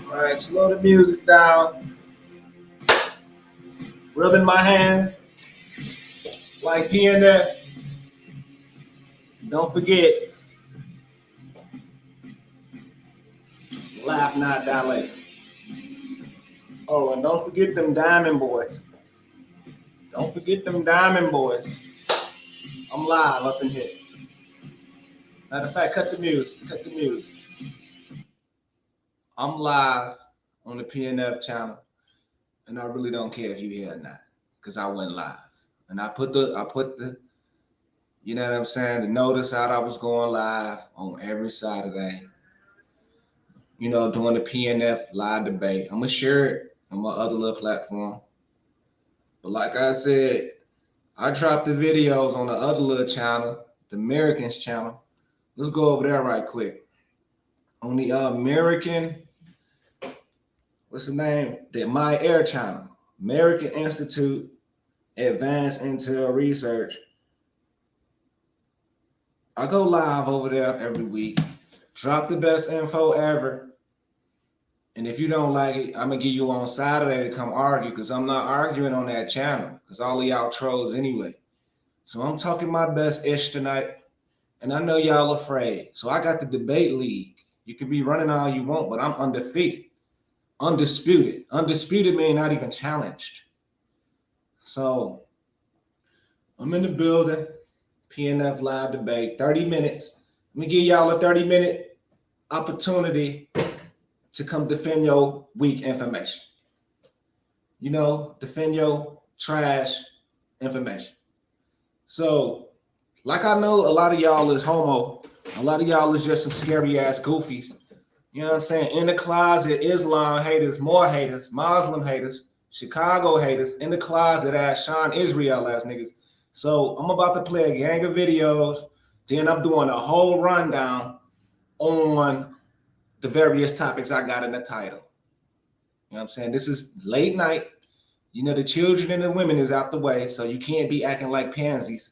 All right, slow the music down. Rubbing my hands like PNF. Don't forget, laugh not dilate. Oh, and don't forget them diamond boys. Don't forget them diamond boys. I'm live up in here. Matter of fact, cut the music. Cut the music. I'm live on the PNF channel, and I really don't care if you hear or not, because I went live. And I put the, you know what I'm saying, the notice out I was going live on every Saturday. You know, doing the PNF live debate. I'm gonna share it on my other little platform. But like I said, I dropped the videos on the other little channel, the Americans channel. Let's go over there right quick. On the American, what's the name? The My Air channel, American Institute Advanced Intel Research. I go live over there every week, drop the best info ever. And if you don't like it, I'm gonna give you on Saturday to come argue, because I'm not arguing on that channel, because all of y'all trolls anyway. So I'm talking my best ish tonight, and I know y'all afraid. So I got the debate league. You can be running all you want, but I'm undefeated, undisputed. Undisputed means not even challenged. So I'm in the building, PNF live debate, 30 minutes. Let me give y'all a 30-minute opportunity to come defend your weak information. You know, defend your trash information. So, like I know a lot of y'all is homo, a lot of y'all is just some scary ass goofies. You know what I'm saying? In the closet, Islam haters, more haters, Muslim haters, Chicago haters, in the closet ass Sean Israel ass niggas. So I'm about to play a gang of videos, then I'm doing a whole rundown on the various topics I got in the title. You know what I'm saying? This is late night. You know, the children and the women is out the way, so you can't be acting like pansies.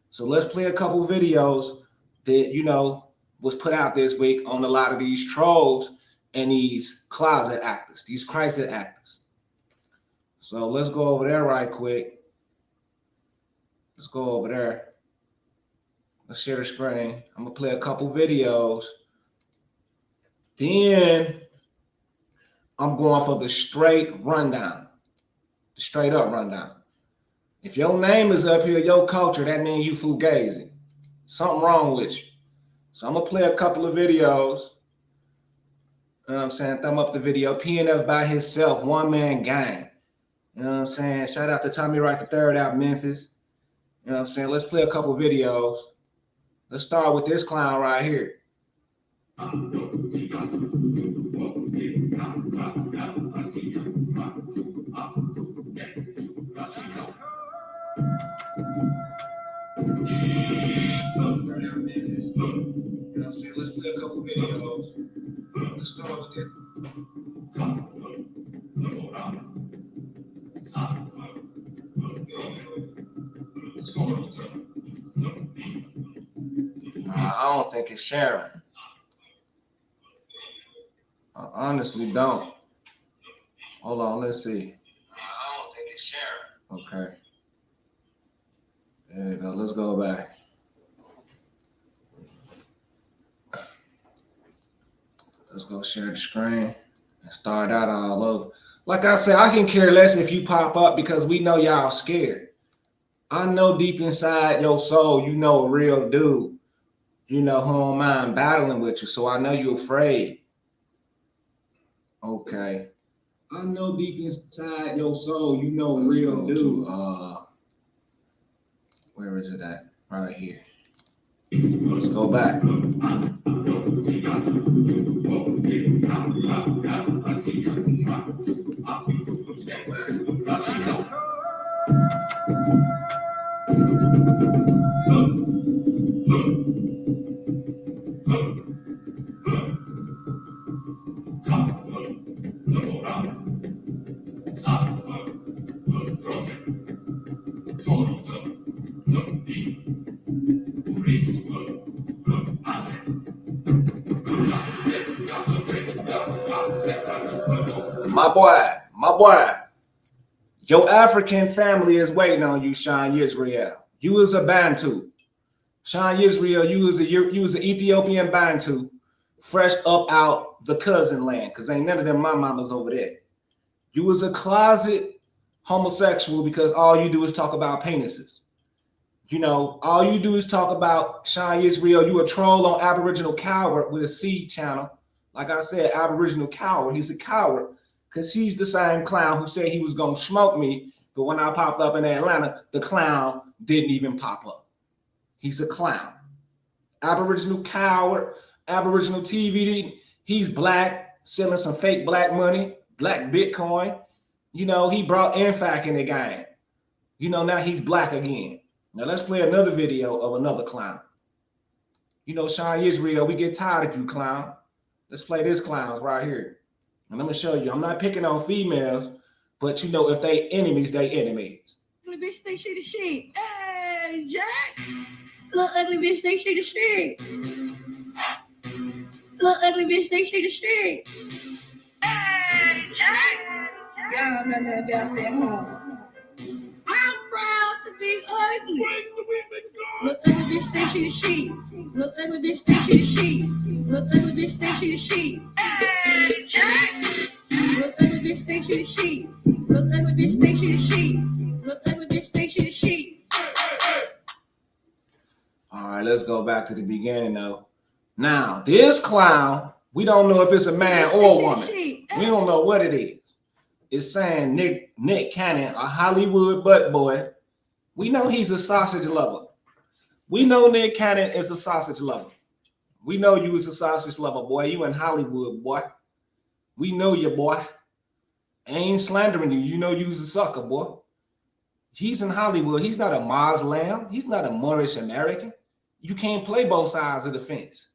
So let's play a couple videos that, you know, was put out this week on a lot of these trolls and these closet actors, these crisis actors. So let's go over there right quick. Let's go over there. Let's share the screen. I'm gonna play a couple videos Then I'm going for the straight rundown, the straight up rundown. If your name is up here, your culture, that means you fugazi. Something wrong with you. So I'm gonna play a couple of videos. You know what I'm saying? Thumb up the video. PNF by himself, one man gang. You know what I'm saying? Shout out to Tommy Wright III out Memphis. You know what I'm saying? Let's play a couple videos. Let's start with this clown right here. Let's play a couple videos. Let's start with it. I don't think it's sharing. I honestly don't. Hold on, let's see. I don't think it's sharing. Okay. There you go. Let's go back. Let's go share the screen and start out all over. Like I said, I can care less if you pop up because we know y'all scared. I know deep inside your soul, you know a real dude. You know who don't mind battling with you, so I know you're afraid. Okay. I know deep inside your soul, you know a real dude. Where is it at? Right here. Let's go back. My boy, your African family is waiting on you, Sean Yisrael. You is a Bantu. Sean Yisrael, you was an Ethiopian Bantu, fresh up out the cousin land, because ain't none of them my mamas over there. You was a closet homosexual because all you do is talk about penises. You know, all you do is talk about Sean Yisrael. You a troll on Aboriginal Coward with a C channel. Like I said, Aboriginal Coward. He's a coward because he's the same clown who said he was going to smoke me. But when I popped up in Atlanta, the clown didn't even pop up. He's a clown. Aboriginal Coward, Aboriginal TV. He's black, selling some fake black money, black Bitcoin. You know, he brought NFAC in the game. You know, now he's black again. Now let's play another video of another clown. You know, Sean Yisrael, we get tired of you, clown. Let's play this clowns right here. And I'm gonna show you, I'm not picking on females, but you know, if they enemies, they enemies. Ugly bitch, they shoot the shit. Hey, Jack. Look, ugly bitch, they shoot the shit. Look, ugly bitch, they shoot the shit. Hey, Jack. Y'all remember about that, huh? I'm proud to be ugly. Look, ugly bitch, they shoot the shit. Look, ugly bitch, they shoot the shit. Look, ugly bitch, they shoot the shit. Hey, Jack. Look, ugly bitch, they shoot the shit. Look, ugly bitch, they shoot the shit. Look, ugly bitch, they shoot the shit. All right, let's go back to the beginning though. Now, this clown, we don't know if it's a man or a woman. We don't know what it is. It's saying Nick Cannon, a Hollywood butt boy. We know he's a sausage lover. We know Nick Cannon is a sausage lover. We know you was a sausage lover, boy. You in Hollywood, boy. We know you, boy. I ain't slandering you. You know you was a sucker, boy. He's in Hollywood. He's not a Muslim. He's not a Moorish American. You can't play both sides of the fence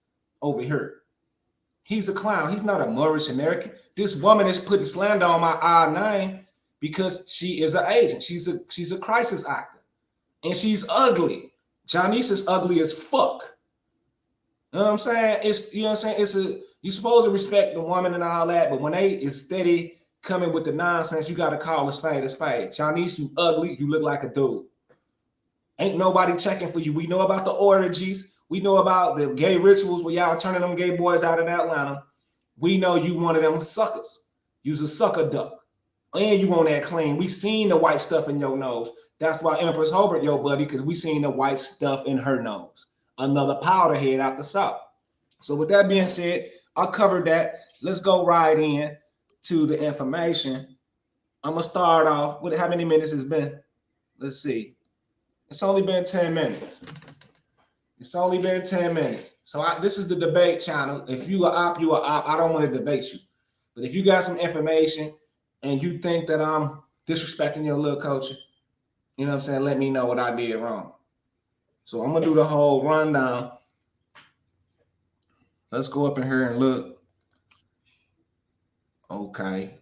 over here. He's a clown. He's not a Moorish American. This woman is putting slander on my name because she is an agent. She's a crisis actor. And she's ugly. Janice is ugly as fuck. You know what I'm saying? You're supposed to respect the woman and all that, but when they is steady coming with the nonsense, you gotta call a spade a spade. Janice, you ugly, you look like a dude. Ain't nobody checking for you. We know about the orgies. We know about the gay rituals where y'all turning them gay boys out in Atlanta. We know you one of them suckers. You's a sucker duck. And you want that clean. We seen the white stuff in your nose. That's why Empress Hobart, your buddy, because we seen the white stuff in her nose. Another powder head out the south. So with that being said, I covered that. Let's go right in to the information. I'm gonna start off with how many minutes it's been. Let's see. It's only been 10 minutes. It's only been 10 minutes. So this is the debate channel. If you are op, you are op. I don't want to debate you. But if you got some information and you think that I'm disrespecting your little culture, you know what I'm saying? Let me know what I did wrong. So I'm gonna do the whole rundown. Let's go up in here and look. Okay.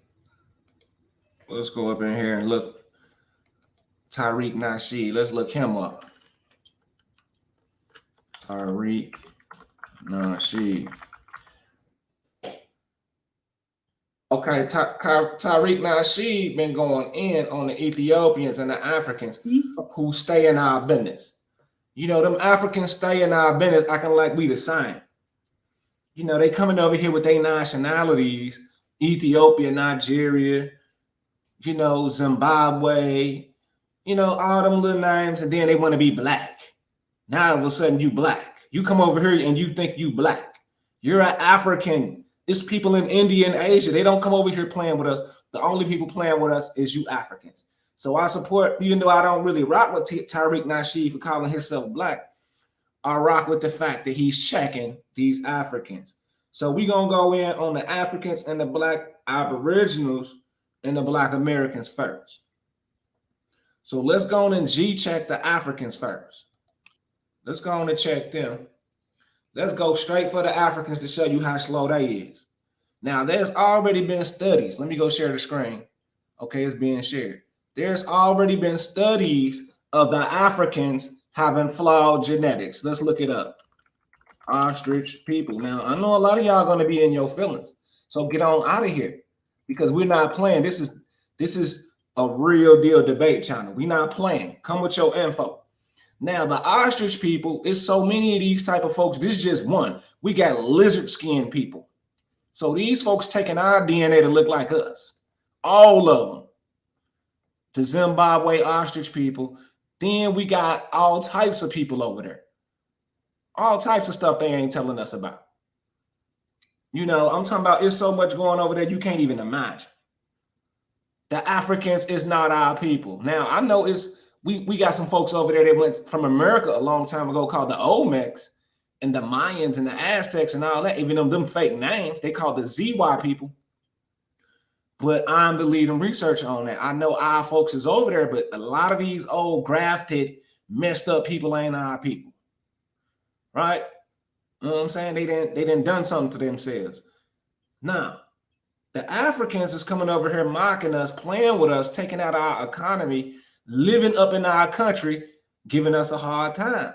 Let's go up in here and look. Tariq Nasheed. Let's look him up. Tariq Nasheed. Okay, Tariq Nasheed been going in on the Ethiopians and the Africans who stay in our business. You know, them Africans stay in our business acting like we the same. You know, they coming over here with their nationalities, Ethiopia, Nigeria, you know, Zimbabwe, you know, all them little names, and then they want to be black. Now all of a sudden you black. You come over here and you think you black. You're an African. It's people in India and Asia. They don't come over here playing with us. The only people playing with us is you Africans. So I support, even though I don't really rock with Tariq Nasheed for calling himself black, I rock with the fact that he's checking these Africans. So we're going to go in on the Africans and the black Aboriginals and the black Americans first. So let's go on and G-check the Africans first. Let's go on and check them. Let's go straight for the Africans to show you how slow they is. Now, there's already been studies. Let me go share the screen. Okay, it's being shared. There's already been studies of the Africans having flawed genetics. Let's look it up. Ostrich people. Now, I know a lot of y'all going to be in your feelings. So get on out of here because we're not playing. This is a real deal debate channel. We're not playing. Come with your info. Now, the ostrich people, it's so many of these type of folks. This is just one. We got lizard skin people. So these folks taking our DNA to look like us. All of them. The Zimbabwe ostrich people. Then we got all types of people over there. All types of stuff they ain't telling us about. You know, I'm talking about there's so much going over there you can't even imagine. The Africans is not our people. Now, I know it's we got some folks over there that went from America a long time ago called the Olmecs and the Mayans and the Aztecs and all that. Even though them fake names, they call the ZY people. But I'm the leading researcher on that. I know our folks is over there, but a lot of these old grafted, messed up people ain't our people. Right? You know what I'm saying? They didn't done something to themselves. Now, the Africans is coming over here mocking us, playing with us, taking out our economy, living up in our country, giving us a hard time.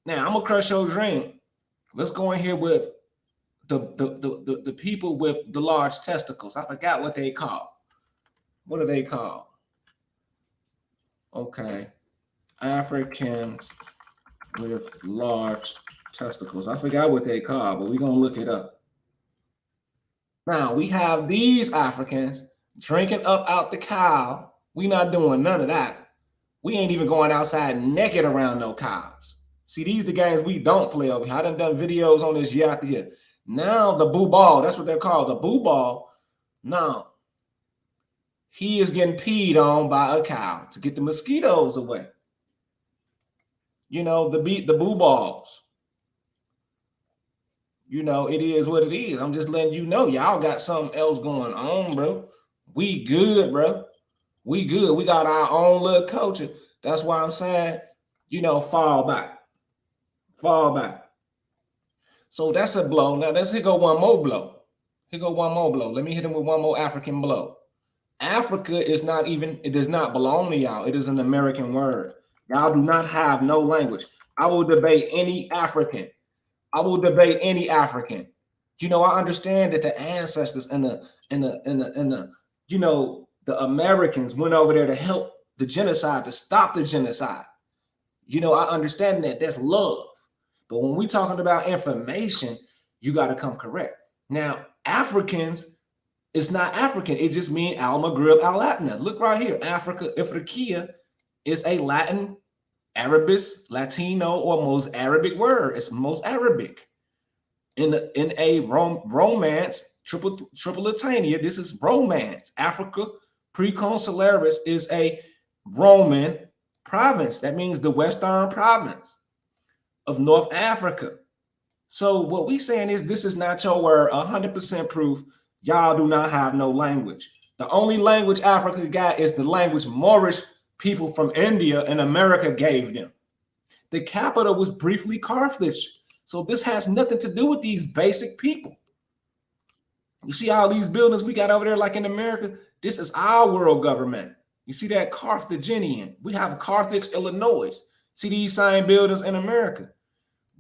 Now, I'm gonna crush your dream. Let's go in here with the people with the large testicles. I forgot what they call. What are they called? Okay. Africans with large testicles. I forgot what they call, but we're gonna look it up. Now we have these Africans drinking up out the cow. We not doing none of that. We ain't even going outside naked around no cows. See, these the games we don't play over here. I done videos on this yacht here. Now the boo ball, that's what they're called, the boo ball. Now he is getting peed on by a cow to get the mosquitoes away. You know, the boo balls. You know, it is what it is. I'm just letting you know, y'all got something else going on, bro. We good, bro. We good. We got our own little culture. That's why I'm saying, you know, fall back. Fall back. So that's a blow. Now here go one more blow. Here go one more blow. Let me hit him with one more African blow. Africa is not even, it does not belong to y'all. It is an American word. Y'all do not have no language. I will debate any African. I will debate any African. You know, I understand that the ancestors and the you know, the Americans went over there to help the genocide, to stop the genocide. You know, I understand that. That's love. But when we're talking about information, you got to come correct. Now, Africans is not African. It just means al-Maghrib al-Latna. Look right here. Africa, Ifriqiya is a Latin, Arabic, Latino, or most Arabic word. It's most Arabic. In a romance, Tripolitania, this is romance. Africa Preconsularis is a Roman province. That means the Western province of North Africa. So what we saying is this is not your word, 100% proof. Y'all do not have no language. The only language Africa got is the language Moorish people from India and America gave them. The capital was briefly Carthage. So this has nothing to do with these basic people. You see all these buildings we got over there like in America? This is our world government. You see that Carthaginian? We have Carthage, Illinois. See these same buildings in America?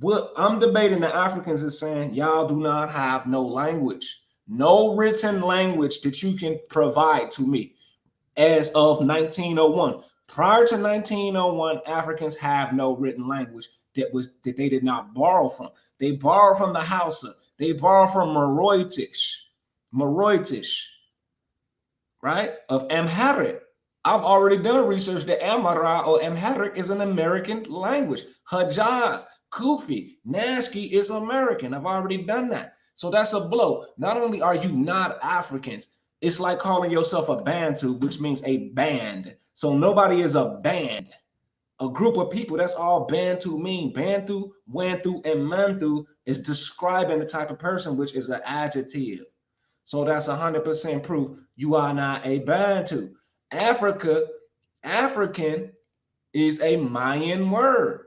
What I'm debating the Africans is saying, y'all do not have no language, no written language that you can provide to me as of 1901. Prior to 1901, Africans have no written language that they did not borrow from. They borrow from the Hausa. They borrow from Moroitish, right? Of Amharic. I've already done research that Amhara or Amharic is an American language. Hijaz, Kufi, Nashki is American. I've already done that. So that's a blow. Not only are you not Africans, it's like calling yourself a Bantu, which means a band. So nobody is a band. A group of people, that's all Bantu mean. Bantu, Wantu, and Mantu is describing the type of person, which is an adjective. So that's 100% proof you are not a Bantu. African is a Mayan word.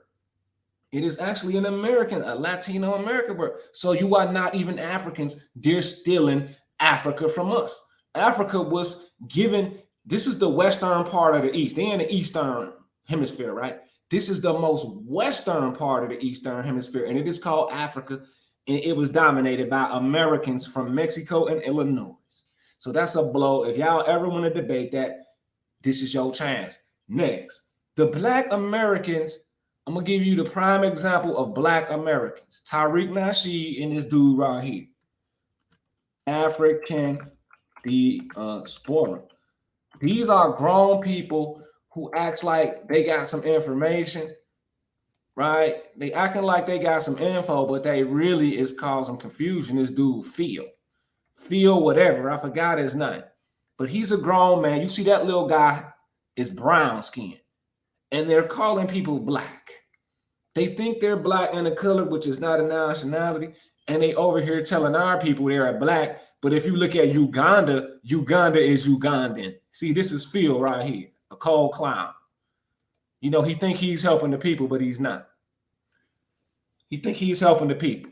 It is actually an American, a Latino American word. So you are not even Africans. They're stealing Africa from us. Africa was given, this is the western part of the East. They're in the Eastern Hemisphere, right? This is the most western part of the Eastern Hemisphere, and it is called Africa, and it was dominated by Americans from Mexico and Illinois. So that's a blow. If y'all ever want to debate that, this is your chance. Next, the Black Americans, I'm going to give you the prime example of Black Americans. Tariq Nasheed and this dude right here. African diaspora. These are grown people who acts like they got some information, right? They acting like they got some info, but they really is causing confusion. This dude, Phil whatever, I forgot his name. But he's a grown man. You see that little guy is brown skin. And they're calling people black. They think they're black and a color, which is not a nationality. And they over here telling our people they're black. But if you look at Uganda, Uganda is Ugandan. See, this is Phil right here, a cold clown. You know, he think he's helping the people, but he's not. He think he's helping the people.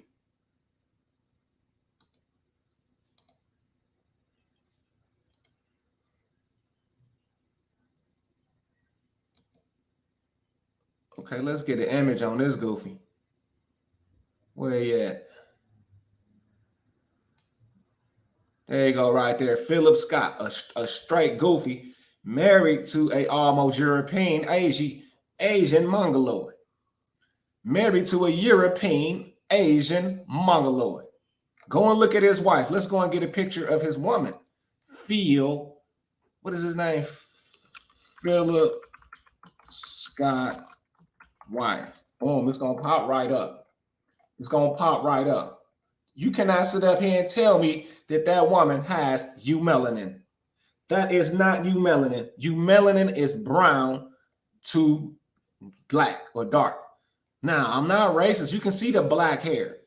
Okay, let's get an image on this goofy. Where you at? There you go, right there. Philip Scott, a straight goofy, married to a almost European Asian Mongoloid. Married to a European Asian Mongoloid. Go and look at his wife. Let's go and get a picture of his woman. Phil, what is his name? Philip Scott wife. Boom, it's gonna pop right up. It's gonna pop right up. You cannot sit up here and tell me that that woman has eumelanin. That is not eumelanin. Eumelanin is brown to black or dark. Now, I'm not racist. You can see the black hair.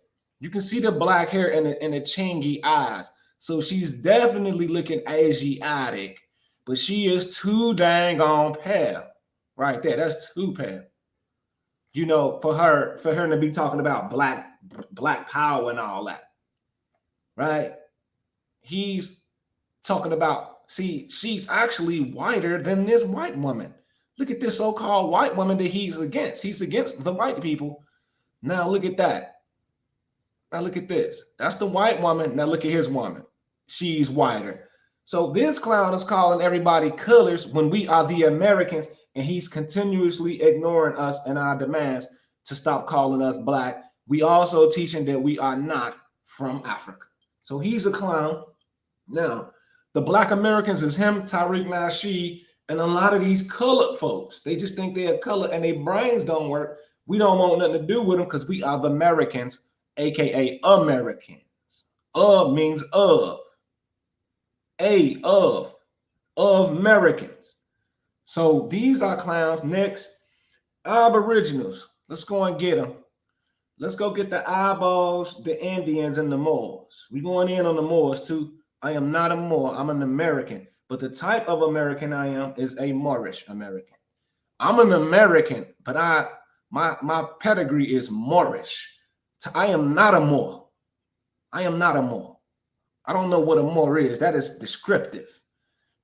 You can see the black hair and the chingy eyes. So she's definitely looking Asiatic, but she is too dang on pale. Right there, that's too pale. You know, for her to be talking about black power and all that, right? He's talking about, see, she's actually whiter than this white woman. Look at this so-called white woman that he's against. He's against the white people. Now look at that. Now look at this. That's the white woman. Now look at his woman. She's whiter. So this clown is calling everybody colors when we are the Americans, and he's continuously ignoring us and our demands to stop calling us black. We also teaching that we are not from Africa. So he's a clown. Now, the Black Americans is him, Tariq Nasheed, and a lot of these colored folks. They just think they're colored and their brains don't work. We don't want nothing to do with them because we are the Americans, aka Americans. Means of. Of Americans. So these are clowns. Next, Aboriginals. Let's go and get them. Let's go get the eyeballs, the Indians, and the Moors. We're going in on the Moors too. I am not a Moor. I'm an American. But the type of American I am is a Moorish American. I'm an American, but my pedigree is Moorish. I am not a Moor. I am not a Moor. I don't know what a Moor is. That is descriptive.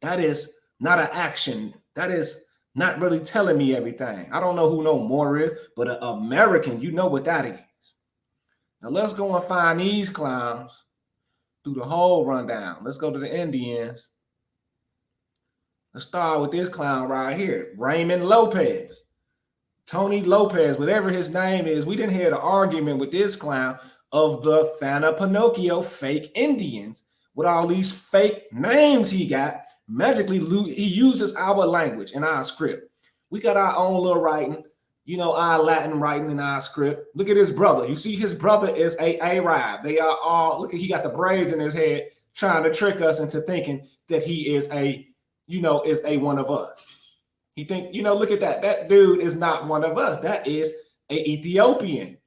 That is not an action. That is not really telling me everything. I don't know who no Moor is, but an American, you know what that is. Now let's go and find these clowns through the whole rundown. Let's go to the Indians. Let's start with this clown right here, Raymond Lopez. Tony Lopez, whatever his name is. We didn't hear the argument with this clown of the Fana Pinocchio fake Indians with all these fake names he got. Magically, he uses our language and our script. We got our own little writing, you know, our Latin writing in our script. Look at his brother. You see his brother is a Arab. They are all, look at, he got the braids in his head trying to trick us into thinking that he is a, you know, is a one of us. He think, you know, look at that. That dude is not one of us. That is a Ethiopian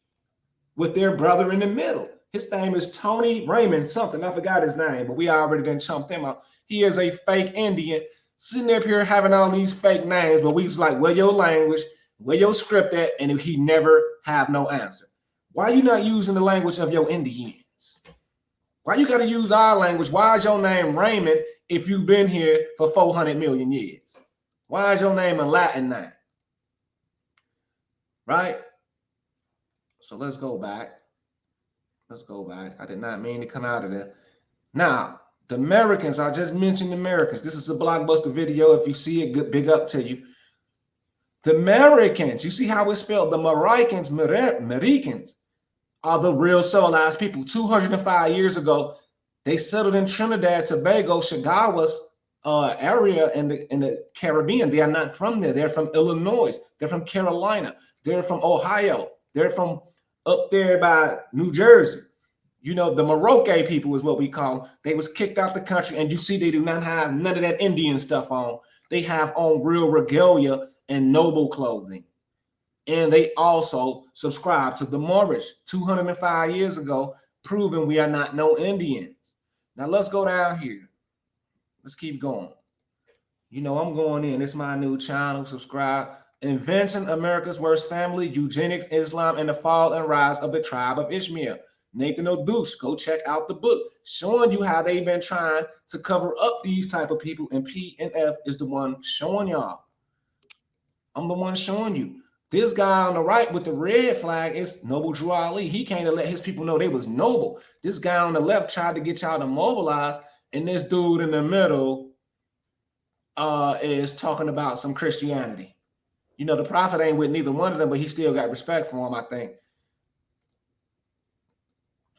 with their brother in the middle. His name is Tony Raymond something. I forgot his name, but we already done chumped him out. He is a fake Indian sitting up here having all these fake names, but we just like, where your language, where your script at, and he never have no answer. Why you not using the language of your Indians? Why you got to use our language? Why is your name Raymond if you've been here for 400 million years? Why is your name a Latin name? Right? So let's go back. Let's go back. I did not mean to come out of there. Now, the Americans, I just mentioned Americans. This is a blockbuster video. If you see it, good, big up to you. The Americans, you see how it's spelled? The Americans are the real civilized people. 205 years ago, they settled in Trinidad, Tobago, Chagawas area in the Caribbean. They are not from there. They're from Illinois. They're from Carolina. They're from Ohio. They're from up there by New Jersey. You know, the Morocco people is what we call them. They was kicked out the country, and you see they do not have none of that Indian stuff on. They have on real regalia and noble clothing. And they also subscribe to the Moorish 205 years ago, proving we are not no Indians. Now let's go down here. Let's keep going. You know, I'm going in. It's my new channel. Subscribe. Inventing America's Worst Family, Eugenics, Islam, and the Fall and Rise of the Tribe of Ishmael. Nathan O'Douche, go check out the book showing you how they've been trying to cover up these type of people, and P&F is the one showing y'all. I'm the one showing you. This guy on the right with the red flag is Noble Drew Ali. He came to let his people know they was noble. This guy on the left tried to get y'all to mobilize, and this dude in the middle is talking about some Christianity. You know, the prophet ain't with neither one of them, but he still got respect for him, I think.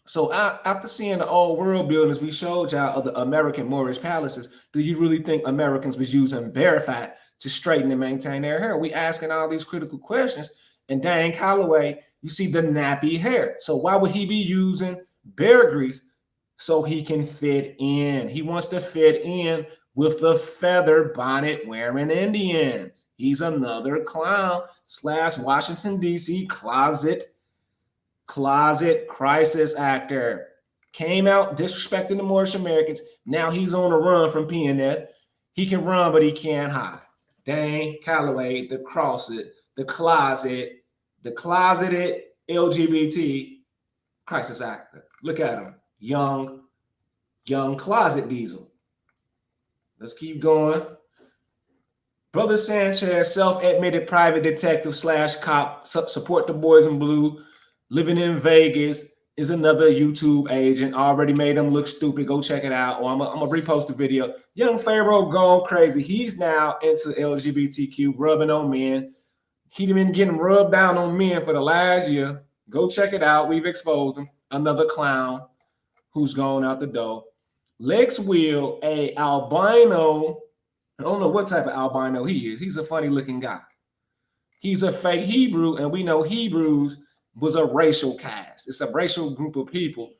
So after seeing the old world buildings we showed y'all of the American Moorish palaces, do you really think Americans was using bear fat to straighten and maintain their hair? We asking all these critical questions, and Dan Calloway, you see the nappy hair. So why would he be using bear grease? So he can fit in. He wants to fit in with the feather bonnet wearing Indians. He's another clown / Washington, D.C. closet crisis actor. Came out disrespecting the Moorish Americans. Now he's on the run from PNF. He can run, but he can't hide. Dane Calloway, the closeted LGBT crisis actor. Look at him. Young closet diesel. Let's keep going. Brother Sanchez, self-admitted private detective / cop, support the boys in blue, living in Vegas, is another YouTube agent. Already made him look stupid. Go check it out. Or I'm gonna repost the video. Young Pharaoh gone crazy. He's now into LGBTQ, rubbing on men. He'd been getting rubbed down on men for the last year. Go check it out. We've exposed him. Another clown. who's gone out the door. Lex Will, a albino, I don't know what type of albino he is. He's a funny looking guy. He's a fake Hebrew, and we know Hebrews was a racial caste. It's a racial group of people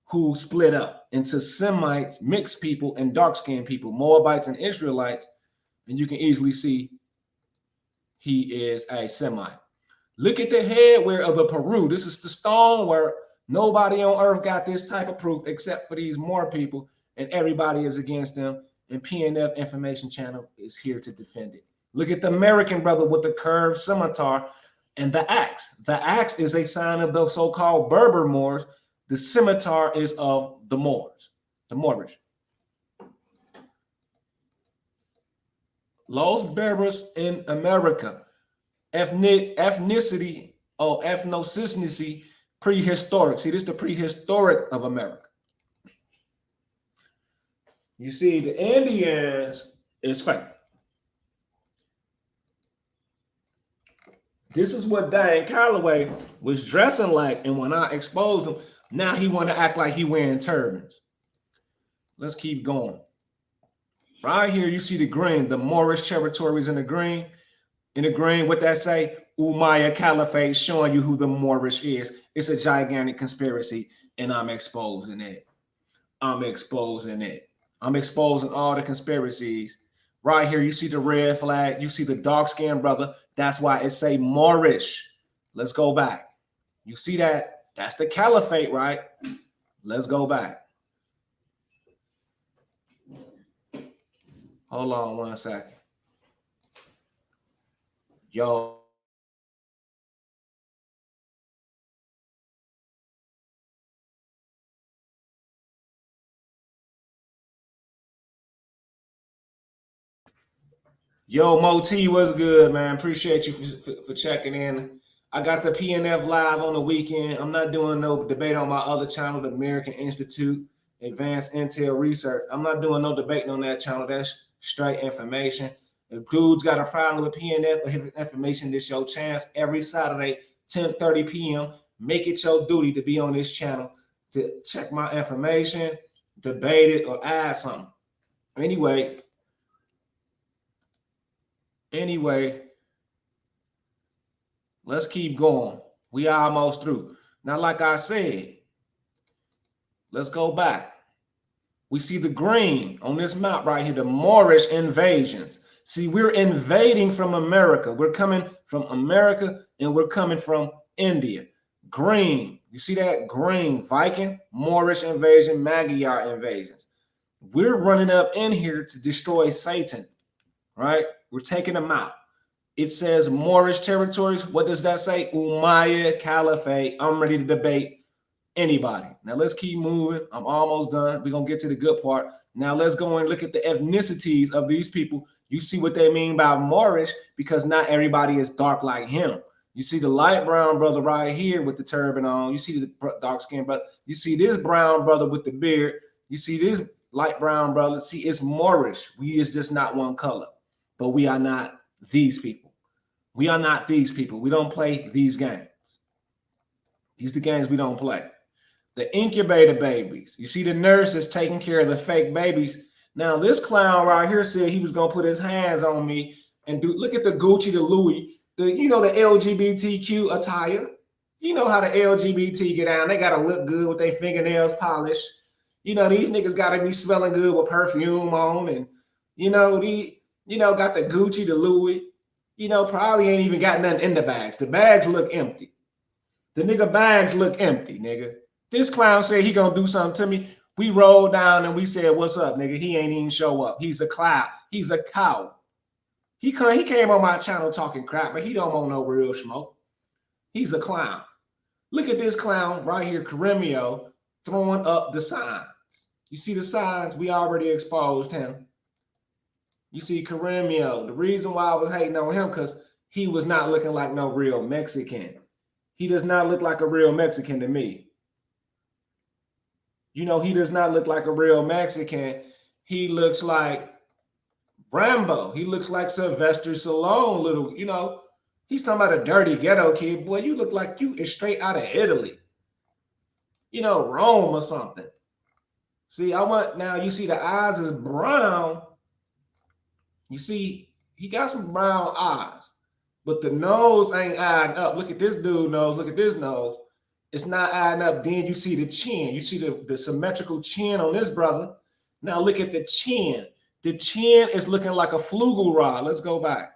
who split up into Semites, mixed people, and dark-skinned people, Moabites and Israelites. And you can easily see he is a Semite. Look at the headwear of the Peru. This is the stone where nobody on earth got this type of proof except for these Moor people, and everybody is against them. And PNF Information Channel is here to defend it. Look at the American brother with the curved scimitar and the axe. The axe is a sign of the so-called Berber Moors. The scimitar is of the Moors, the Moorish. Los Berbers in America, ethnicity or ethnicity, prehistoric. See, this is the prehistoric of America. You see, the Indians is fake. This is what Dan Calloway was dressing like, and when I exposed him, now he want to act like he wearing turbans. Let's keep going. Right here, you see the green, the Moorish territories in the green. In the green, what that say? Umayyad Caliphate, showing you who the Moorish is. It's a gigantic conspiracy, and I'm exposing it. I'm exposing it. I'm exposing all the conspiracies. Right here, you see the red flag. You see the dark-skinned brother. That's why it say Moorish. Let's go back. You see that? That's the caliphate, right? Let's go back. Hold on 1 second. Yo. Yo, Moti, what's good, man? Appreciate you for checking in. I got the PNF live on the weekend. I'm not doing no debate on my other channel, the American Institute Advanced Intel Research. I'm not doing no debating on that channel. That's straight information. If dudes got a problem with PNF or information, this your chance. Every Saturday, 10:30 p.m. Make it your duty to be on this channel to check my information, debate it, or add something. Anyway, let's keep going. We almost through. Now, like I said, let's go back. We see the green on this map right here, the Moorish invasions. See, we're invading from America. We're coming from America and we're coming from India. Green, you see that? Green, Viking, Moorish invasion, Magyar invasions. We're running up in here to destroy Satan, right? We're taking them out. It says Moorish territories. What does that say? Umayyad Caliphate. I'm ready to debate anybody. Now let's keep moving. I'm almost done. We're going to get to the good part. Now let's go and look at the ethnicities of these people. You see what they mean by Moorish, because not everybody is dark like him. You see the light brown brother right here with the turban on. You see the dark skinned brother. You see this brown brother with the beard. You see this light brown brother. See, it's Moorish. We is just not one color. But we are not these people. We are not these people. We don't play these games. These are the games we don't play. The incubator babies. You see the nurse is taking care of the fake babies. Now, this clown right here said he was going to put his hands on me and do, look at the Gucci, the Louis, the LGBTQ attire. You know how the LGBT get down. They got to look good with their fingernails polished. These niggas got to be smelling good with perfume on. And, got the Gucci, the Louis. Probably ain't even got nothing in the bags. The bags look empty. The nigga bags look empty, nigga. This clown said he gonna do something to me. We rolled down and we said, what's up, nigga? He ain't even show up. He's a clown. He's a cow. He came on my channel talking crap, but he don't want no real smoke. He's a clown. Look at this clown right here, Caremio, throwing up the signs. You see the signs? We already exposed him. You see Caremio. The reason why I was hating on him, because he was not looking like no real Mexican. He does not look like a real Mexican to me. He does not look like a real Mexican. He looks like Rambo. He looks like Sylvester Stallone, little, he's talking about a dirty ghetto kid. Boy, you look like you is straight out of Italy. Rome or something. See, I want now. You see the eyes is brown. You see he got some brown eyes, but the nose ain't adding up. Look at this dude nose. Look at this nose. It's not adding up. Then you see the chin. You see the symmetrical chin on this brother. Now look at the chin. The chin is looking like a flugel rod. Let's go back.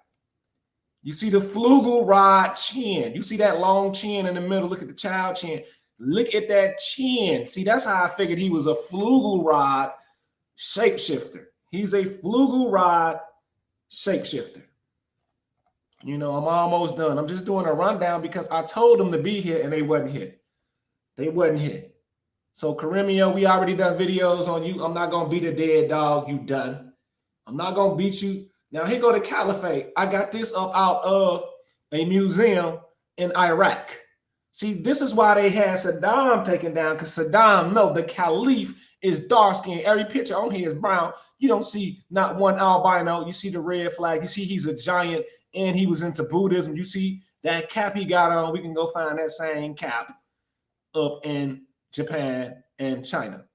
You see the flugel rod chin. You see that long chin in the middle. Look at the child chin. Look at that chin. See, that's how I figured he was a flugel rod shapeshifter. He's a flugel rod shapeshifter. You know, I'm almost done. I'm just doing a rundown because I told them to be here and they wasn't here. They wasn't here. So, Karimio, we already done videos on you. I'm not going to beat a dead dog. You done. I'm not going to beat you. Now, here go the caliphate. I got this up out of a museum in Iraq. See, this is why they had Saddam taken down, because Saddam, no, the caliph is dark-skinned. Every picture on here is brown. You don't see not one albino. You see the red flag. You see he's a giant, and he was into Buddhism. You see that cap he got on. We can go find that same cap up in Japan and China.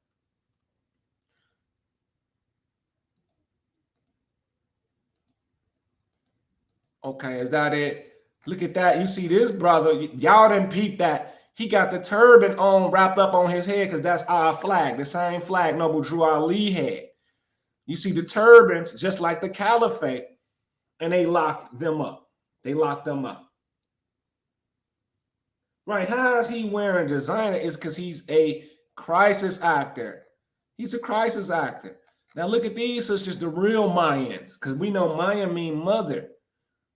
Okay, is that it? Look at that. You see this brother. Y'all didn't peep that. He got the turban on, wrapped up on his head, because that's our flag, the same flag Noble Drew Ali had. You see the turbans, just like the caliphate, and they locked them up. They locked them up. Right, how is he wearing designer? It's because he's a crisis actor. He's a crisis actor. Now look at these sisters, the real Mayans, because we know Mayan mean mother,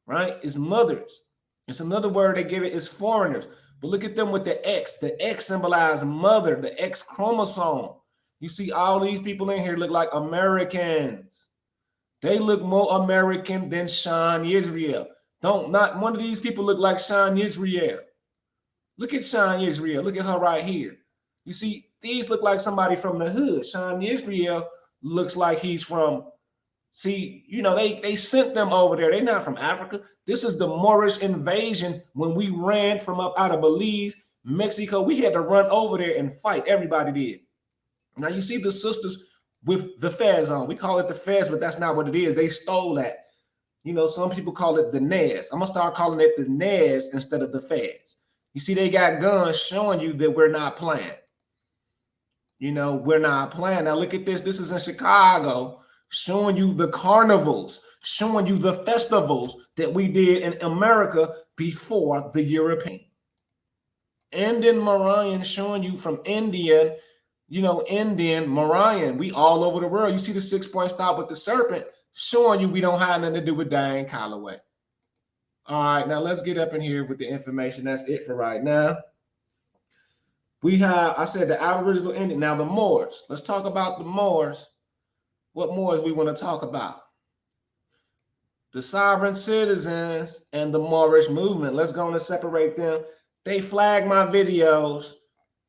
right? It's mothers. It's another word they give it is foreigners. But look at them with the X. The X symbolizes mother, the X chromosome. You see all these people in here look like Americans. They look more American than Sean Israel. Not one of these people look like Sean Israel. Look at Sean Israel. Look at her right here. You see, these look like somebody from the hood. Sean Israel looks like he's from, see, you know, they sent them over there. They're not from Africa. This is the Moorish invasion. When we ran from up out of Belize, Mexico, we had to run over there and fight. Everybody did. Now you see the sisters with the fez on. We call it the fez, but that's not what it is. They stole that. You know, some people call it the Nez. I'm going to start calling it the Nez instead of the fez. You see, they got guns showing you that we're not playing. You know, we're not playing. Now look at this. This is in Chicago, showing you the carnivals, showing you the festivals that we did in America before the European. Indian Marian showing you from Indian, you know, Indian Marian. We all over the world. You see the 6-point stop with the serpent showing you we don't have nothing to do with Diane Calloway. All right, now let's get up in here with the information. That's it for right now. We have, I said, the Aboriginal Indian. Now the Moors. Let's talk about the Moors. What Moors we want to talk about? The sovereign citizens and the Moorish movement. Let's go and separate them. They flag my videos.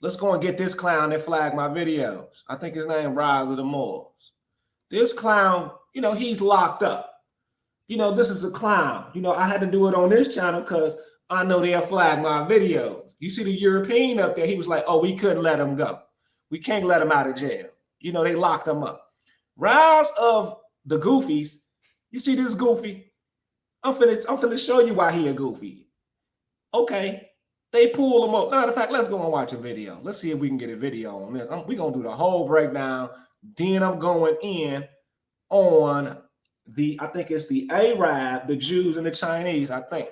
Let's go and get this clown that flagged my videos. I think his name Rise of the Moors. This clown, you know, he's locked up. You know, this is a clown. You know, I had to do it on this channel because I know they'll flag my videos. You see the European up there, he was like, oh, we couldn't let him go. We can't let him out of jail. You know, they locked him up. Rise of the Goofies. You see this Goofy? I'm finna show you why he a Goofy. Okay, they pull him up. Matter of fact, let's go and watch a video. Let's see if we can get a video on this. We're going to do the whole breakdown. Then I'm going in on I think it's the Arab, the Jews, and the Chinese, I think.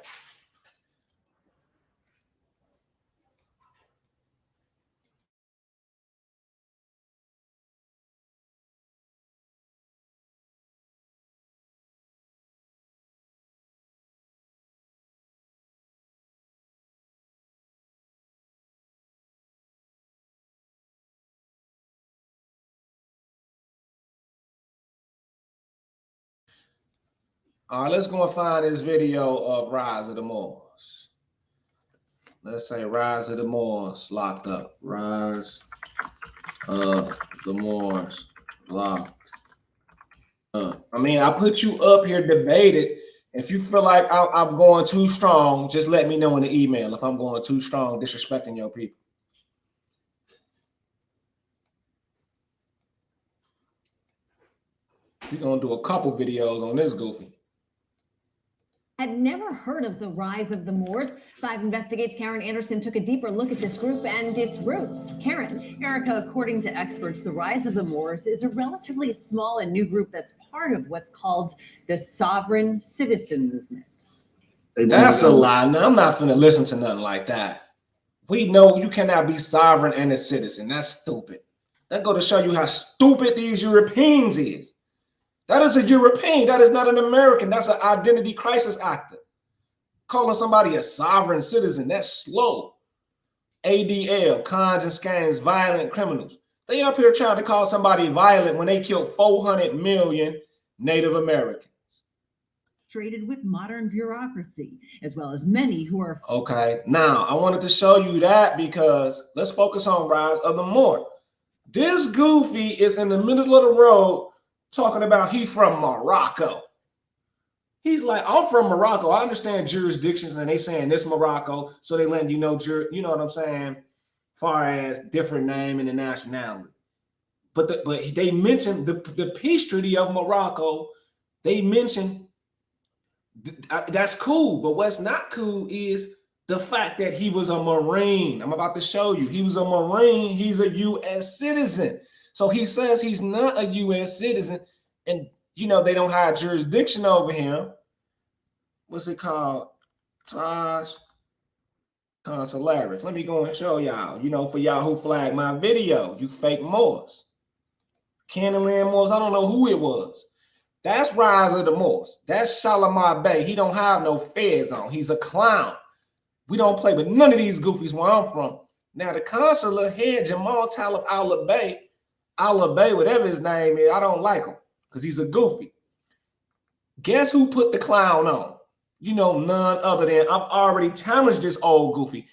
All right, let's go and find this video of Rise of the Moors. Let's say Rise of the Moors locked up. Rise of the Moors locked up. I mean, I put you up here, debated. If you feel like I'm going too strong, just let me know in the email if I'm going too strong, disrespecting your people. We're gonna do a couple videos on this goofy. Had never heard of the rise of the Moors. 5 Investigates' Karen Anderson took a deeper look at this group and its roots. Karen. Erica, according to experts, the rise of the Moors is a relatively small and new group that's part of what's called the sovereign citizen movement. That's a lie. Now, I'm not finna listen to nothing like that. We know you cannot be sovereign and a citizen. That's stupid. That go to show you how stupid these Europeans is. That is a European. That is not an American. That's an identity crisis actor. Calling somebody a sovereign citizen, that's slow. ADL, cons and scams, violent criminals. They up here trying to call somebody violent when they killed 400 million Native Americans. Traded with modern bureaucracy, as well as many who are... Okay, now I wanted to show you that because let's focus on rise of the Moor. This goofy is in the middle of the road talking about he from Morocco. He's like, I'm from Morocco. I understand jurisdictions and they saying this Morocco, so they letting you know what I'm saying, far as different name and the nationality. But they mentioned the peace treaty of Morocco. They mentioned that's cool, but what's not cool is the fact that he was a Marine. I'm about to show you. He was a Marine. He's a U.S. citizen. So he says he's not a U.S. citizen, and you know they don't have jurisdiction over him. What's it called? Taj Consularis. Let me go and show y'all. You know, for y'all who flagged my video, you fake Moors. Canaanland Moors. I don't know who it was. That's Rise of the Moors. That's Shalimar Bey. He don't have no fez on. He's a clown. We don't play with none of these goofies where I'm from. Now the consular head, Jamal Talib Al-Bay, whatever his name is, I don't like him because he's a goofy. Guess who put the clown on? You know, none other than, I've already challenged this old goofy.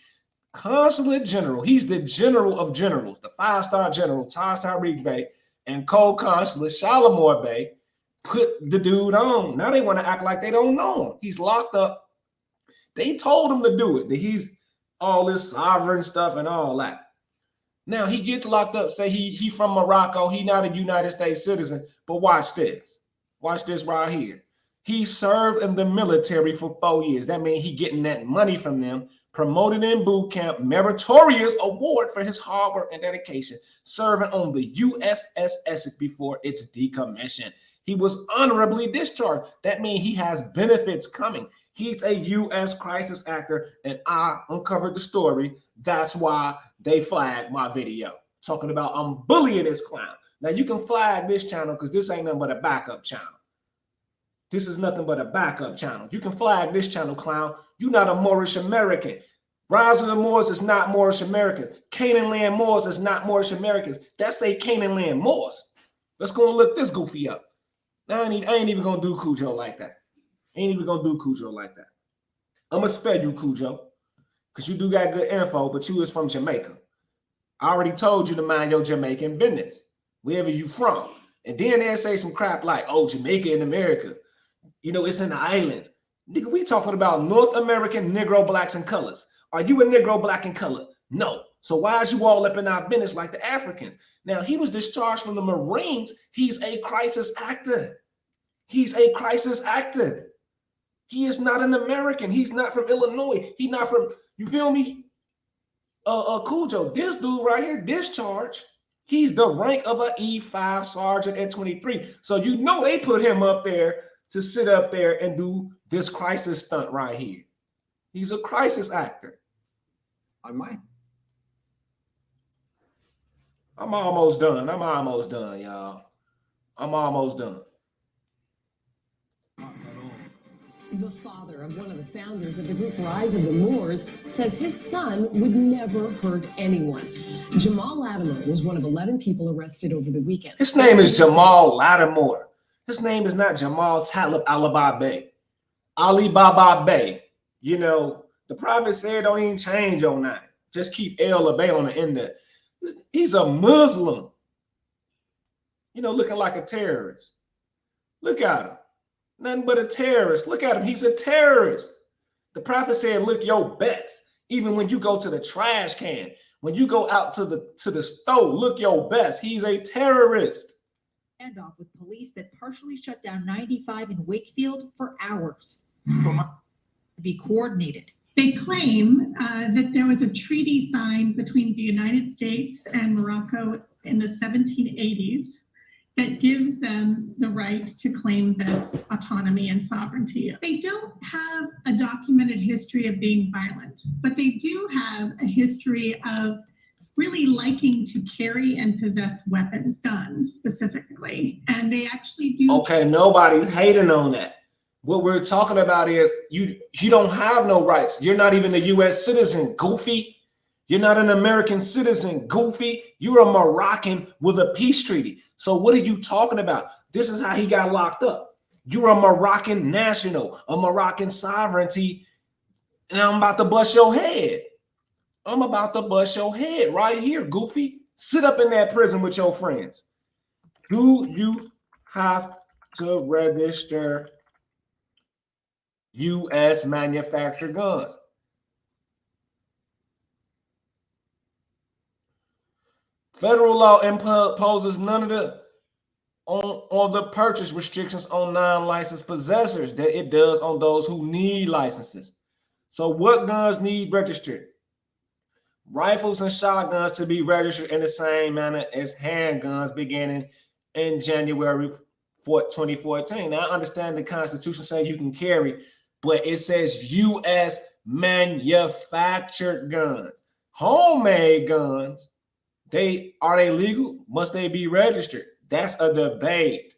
Consulate General. He's the general of generals, the 5-star general, Tariq Bey, and co-consular Shalimar Bey put the dude on. Now they want to act like they don't know him. He's locked up. They told him to do it, that he's all this sovereign stuff and all that. Now he gets locked up, say he from Morocco, he not a United States citizen, but watch this. Watch this right here. He served in the military for 4 years. That means he getting that money from them, promoted in boot camp, meritorious award for his hard work and dedication, serving on the USS Essex before its decommission. He was honorably discharged. That means he has benefits coming. He's a U.S. crisis actor, and I uncovered the story. That's why they flagged my video, talking about I'm bullying this clown. Now, you can flag this channel because this ain't nothing but a backup channel. This is nothing but a backup channel. You can flag this channel, clown. You're not a Moorish American. Rise of the Moors is not Moorish Americans. Canaanland Moors is not Moorish Americans. That's a Canaanland Moors. Let's go and look this goofy up. I ain't even gonna do Cujo like that. Ain't even gonna do Cujo like that. I'm gonna spare you, Cujo, because you do got good info, but you is from Jamaica. I already told you to mind your Jamaican business, wherever you from. And then they'll say some crap like, oh, Jamaica in America. You know, it's in the islands. Nigga, we talking about North American Negro blacks and colors. Are you a Negro black and color? No. So why is you all up in our business like the Africans? Now, he was discharged from the Marines. He's a crisis actor. He's a crisis actor. He is not an American. He's not from Illinois. He's not from, you feel me? Cujo, this dude right here, discharged. He's the rank of an E5 sergeant at 23. So you know they put him up there to sit up there and do this crisis stunt right here. He's a crisis actor. I might. I'm almost done. I'm almost done, y'all. I'm almost done. The father of one of the founders of the group Rise of the Moors says his son would never hurt anyone. Jamal Latimer was one of 11 people arrested over the weekend. His name is Jamal Latimer. His name is not Jamal Talib Al-Bay. Ali Baba Bay. You know, the prophet said don't even change your name. Just keep El-Bay on the end there. He's a Muslim. You know, looking like a terrorist. Look at him. Nothing but a terrorist. Look at him. He's a terrorist. The prophet said, look your best. Even when you go to the trash can, when you go out to the store, look your best. He's a terrorist. Standoff with police that partially shut down 95 in Wakefield for hours. To be coordinated. They claim that there was a treaty signed between the United States and Morocco in the 1780s that gives them the right to claim this autonomy and sovereignty. They don't have a documented history of being violent, but they do have a history of really liking to carry and possess weapons, guns specifically. And they actually do. Okay, nobody's hating on that. What we're talking about is you don't have no rights. You're not even a U.S. citizen, goofy. You're not an American citizen, goofy. You're a Moroccan with a peace treaty. So what are you talking about? This is how he got locked up. You're a Moroccan national, a Moroccan sovereignty, and I'm about to bust your head. I'm about to bust your head right here, goofy. Sit up in that prison with your friends. Do you have to register U.S. manufactured guns? Federal law imposes none of the on the purchase restrictions on non-licensed possessors that it does on those who need licenses. So what guns need registered? Rifles and shotguns to be registered in the same manner as handguns beginning in January 2014. Now I understand the Constitution saying you can carry, but it says U.S. manufactured guns. Homemade guns, are they legal? Must they be registered? That's a debate.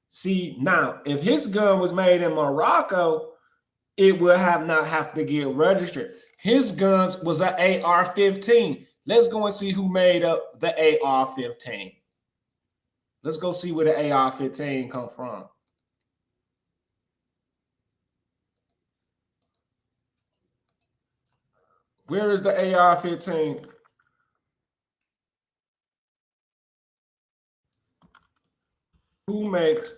See, now, if his gun was made in Morocco, it would not have to get registered. His guns was an AR-15. Let's go and see who made up the AR-15. Let's go see where the AR-15 come from. Where is the AR-15? Who makes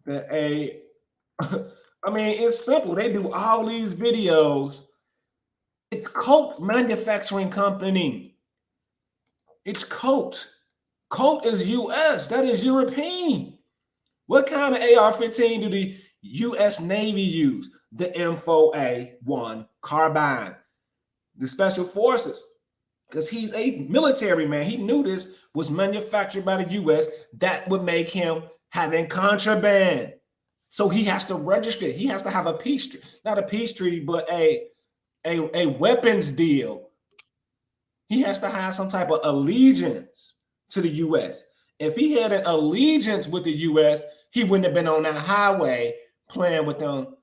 the A? I mean, it's simple. They do all these videos. It's Colt Manufacturing Company. It's Colt. Colt is U.S. That is European. What kind of AR-15 do the U.S. Navy use? The M4A1 carbine. The Special Forces. Because he's a military man. He knew this was manufactured by the U.S. That would make him having contraband. So he has to register. He has to have a peace, not a peace treaty, but a weapons deal. He has to have some type of allegiance to the U.S. If he had an allegiance with the U.S., he wouldn't have been on that highway playing with them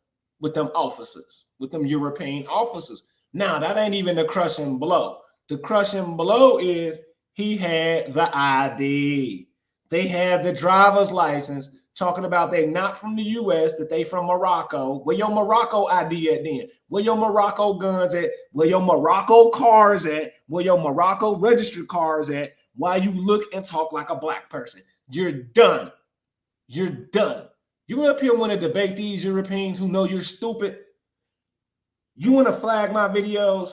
officers, with them European officers. Now, that ain't even the crushing blow. The crushing blow is he had the ID. They had the driver's license talking about they not from the U.S., that they from Morocco. Where your Morocco ID at then? Where your Morocco guns at? Where your Morocco cars at? Where your Morocco registered cars at? Why you look and talk like a black person? You're done. You're done. You up here want to debate these Europeans who know you're stupid? You want to flag my videos?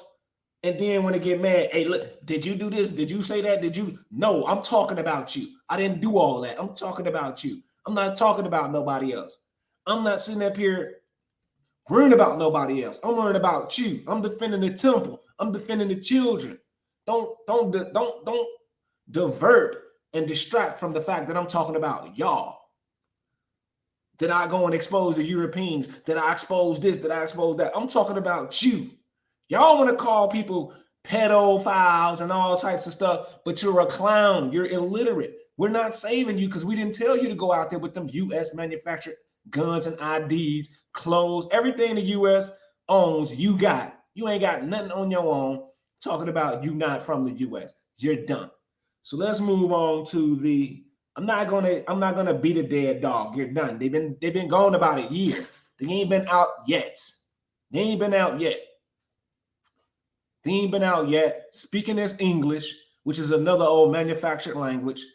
And then when they get mad, hey, look, did you do this? Did you say that? Did you? No, I'm talking about you. I didn't do all that. I'm talking about you. I'm not talking about nobody else. I'm not sitting up here worrying about nobody else. I'm worrying about you. I'm defending the temple. I'm defending the children. Don't divert and distract from the fact that I'm talking about y'all. Did I go and expose the Europeans? Did I expose this? Did I expose that? I'm talking about you. Y'all want to call people pedophiles and all types of stuff, but you're a clown. You're illiterate. We're not saving you because we didn't tell you to go out there with them U.S. manufactured guns and IDs, clothes, everything the U.S. owns, you got. You ain't got nothing on your own talking about you not from the U.S. You're done. So let's move on to the, I'm not gonna beat a dead dog. You're done. They've been gone about a year. They ain't been out yet. They ain't been out yet. They ain't been out yet. Speaking this English, which is another old manufactured language.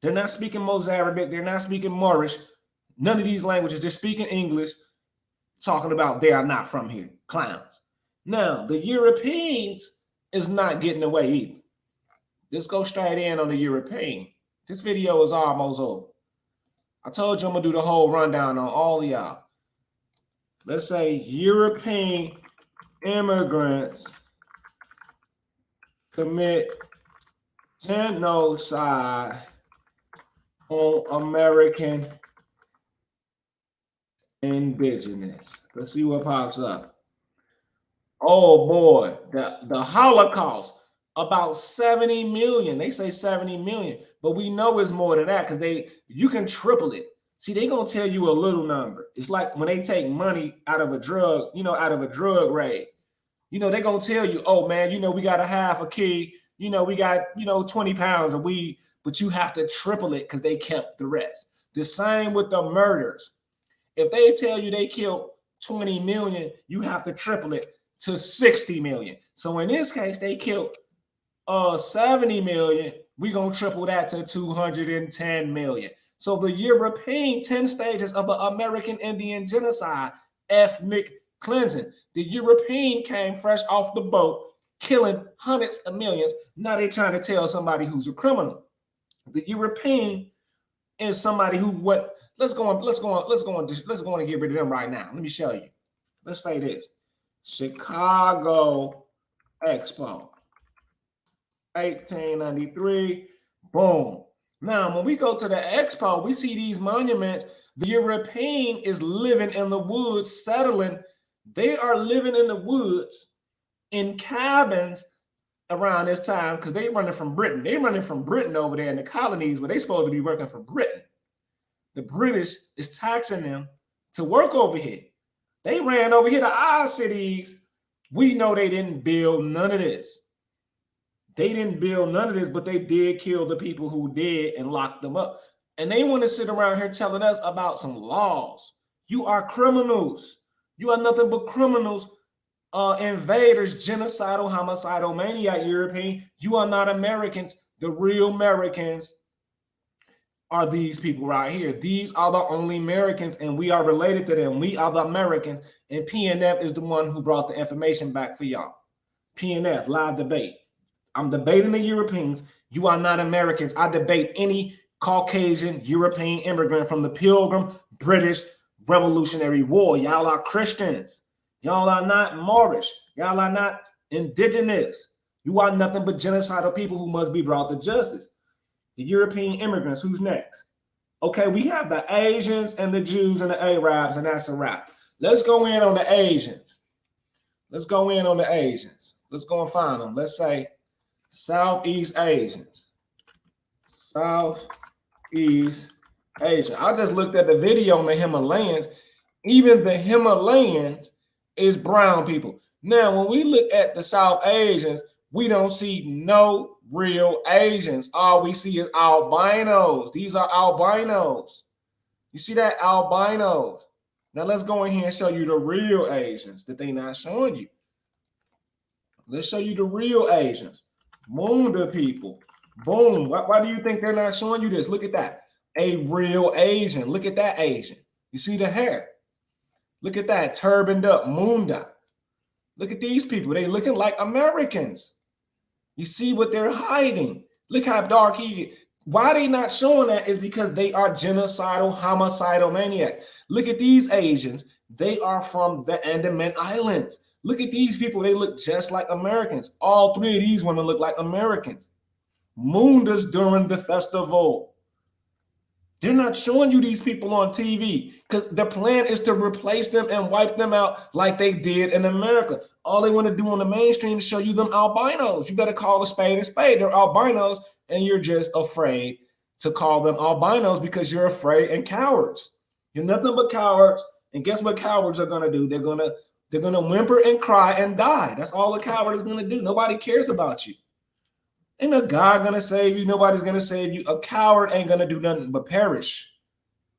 They're not speaking Mozambique. They're not speaking Moorish. None of these languages. They're speaking English, talking about they are not from here. Clowns. Now, the Europeans is not getting away either. Let's go straight in on the European. This video is almost over. I told you I'm gonna do the whole rundown on all of y'all. Let's say European immigrants commit genocide on American indigenous. Let's see what pops up. Oh boy, the Holocaust, about 70 million. They say 70 million, but we know it's more than that because you can triple it. See, they gonna tell you a little number. It's like when they take money out of a drug, out of a drug raid. They gonna tell you, oh man, we got a half a key, we got 20 pounds of weed, but you have to triple it because they kept the rest. The same with the murders. If they tell you they killed 20 million, you have to triple it to 60 million. So in this case, they killed 70 million. We're going to triple that to 210 million. So the European 10 stages of the American Indian genocide, ethnic cleansing. The European came fresh off the boat, killing hundreds of millions. Now they're trying to tell somebody who's a criminal. The European is somebody who let's go on and get rid of them right now. Let me show you. Let's say this. Chicago Expo, 1893, boom. Now, when we go to the Expo, we see these monuments. The European is living in the woods, settling. They are living in the woods in cabins around this time because they're running from Britain. They're running from Britain over there in the colonies where they're supposed to be working for Britain. The British is taxing them to work over here. They ran over here to our cities. We know they didn't build none of this. They didn't build none of this, but they did kill the people who did and locked them up. And they want to sit around here telling us about some laws. You are criminals. You are nothing but criminals, invaders, genocidal, homicidal, maniac, European. You are not Americans. The real Americans are these people right here. These are the only Americans, and we are related to them. We are the Americans, and PNF is the one who brought the information back for y'all. PNF, live debate. I'm debating the Europeans. You are not Americans. I debate any Caucasian European immigrant from the Pilgrim British Revolutionary War. Y'all are Christians. Y'all are not Moorish. Y'all are not indigenous. You are nothing but genocidal people who must be brought to justice. The European immigrants, who's next? Okay, we have the Asians and the Jews and the Arabs, and that's a wrap. Let's go in on the Asians. Let's go in on the Asians. Let's go and find them. Let's say Southeast Asians. Southeast Asian. I just looked at the video on the Himalayas. Even the Himalayans is brown people. Now, when we look at the South Asians, we don't see no real Asians. All we see is albinos. These are albinos. You see that? Albinos. Now let's go in here and show you the real Asians that they not showing you. Let's show you the real Asians. Munda people. Boom. Why do you think they're not showing you this? Look at that. A real Asian. Look at that Asian. You see the hair. Look at that. Turbaned up. Munda. Look at these people. They looking like Americans. You see what they're hiding. Look how dark he is. Why they not showing that is because they are genocidal, homicidal maniacs. Look at these Asians. They are from the Andaman Islands. Look at these people. They look just like Americans. All three of these women look like Americans. Mundas during the festival. They're not showing you these people on TV because the plan is to replace them and wipe them out like they did in America. All they want to do on the mainstream is show you them albinos. You better call a spade a spade. They're albinos, and you're just afraid to call them albinos because you're afraid and cowards. You're nothing but cowards. And guess what cowards are going to do? They're going to whimper and cry and die. That's all a coward is going to do. Nobody cares about you. Ain't no God gonna save you. Nobody's gonna save you. A coward ain't gonna do nothing but perish.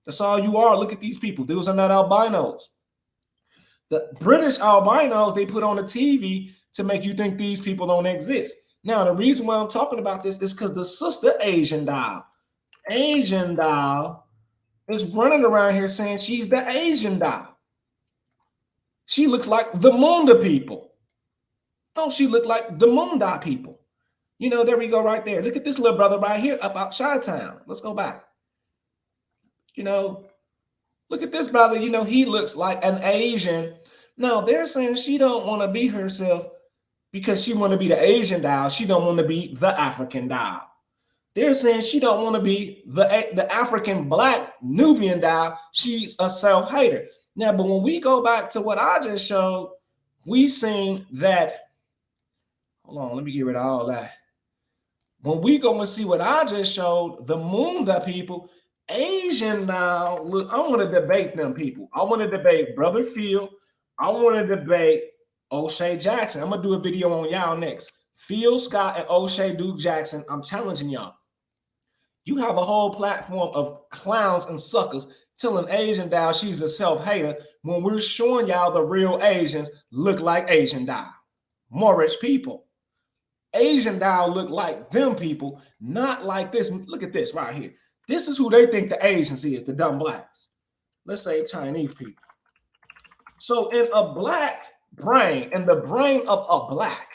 That's all you are. Look at these people. Those are not albinos. The British albinos they put on the TV to make you think these people don't exist. Now, the reason why I'm talking about this is because the sister Asian doll is running around here saying she's the Asian doll. She looks like the Munda people. Don't she look like the Munda people? You know, there we go right there. Look at this little brother right here up out Chi-Town. Let's go back. You know, look at this brother. You know, he looks like an Asian. No, they're saying she don't want to be herself because she want to be the Asian doll. She don't want to be the African doll. They're saying she don't want to be the African black Nubian doll. She's a self-hater. Now, but when we go back to what I just showed, we seen that, hold on, let me get rid of all that. When we go and see what I just showed, the Munda people, Asian now, look, I want to debate them people. I want to debate Brother Phil. I want to debate O'Shea Jackson. I'm going to do a video on y'all next. Phil Scott and O'Shea Duke Jackson, I'm challenging y'all. You have a whole platform of clowns and suckers telling Asian doll she's a self-hater when we're showing y'all the real Asians look like Asian doll. Moorish people. Asian doll look like them people, not like this. Look at this right here. This is who they think the Asians is, the dumb blacks. Let's say Chinese people. So in a black brain, in the brain of a black,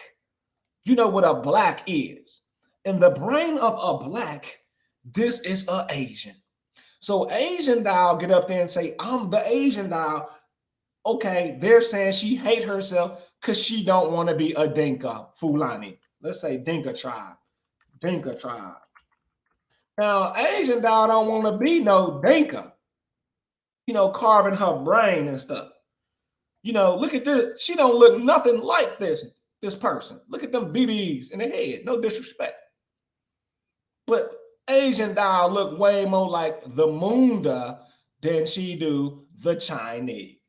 you know what a black is. In the brain of a black, this is an Asian. So Asian doll get up there and say, I'm the Asian doll. Okay, they're saying she hate herself because she don't want to be a Dinka Fulani. Let's say Dinka tribe. Dinka tribe. Now, Asian doll don't want to be no Dinka. You know, carving her brain and stuff. You know, look at this. She don't look nothing like this person. Look at them BBs in the head. No disrespect. But Asian doll look way more like the Munda than she do the Chinese.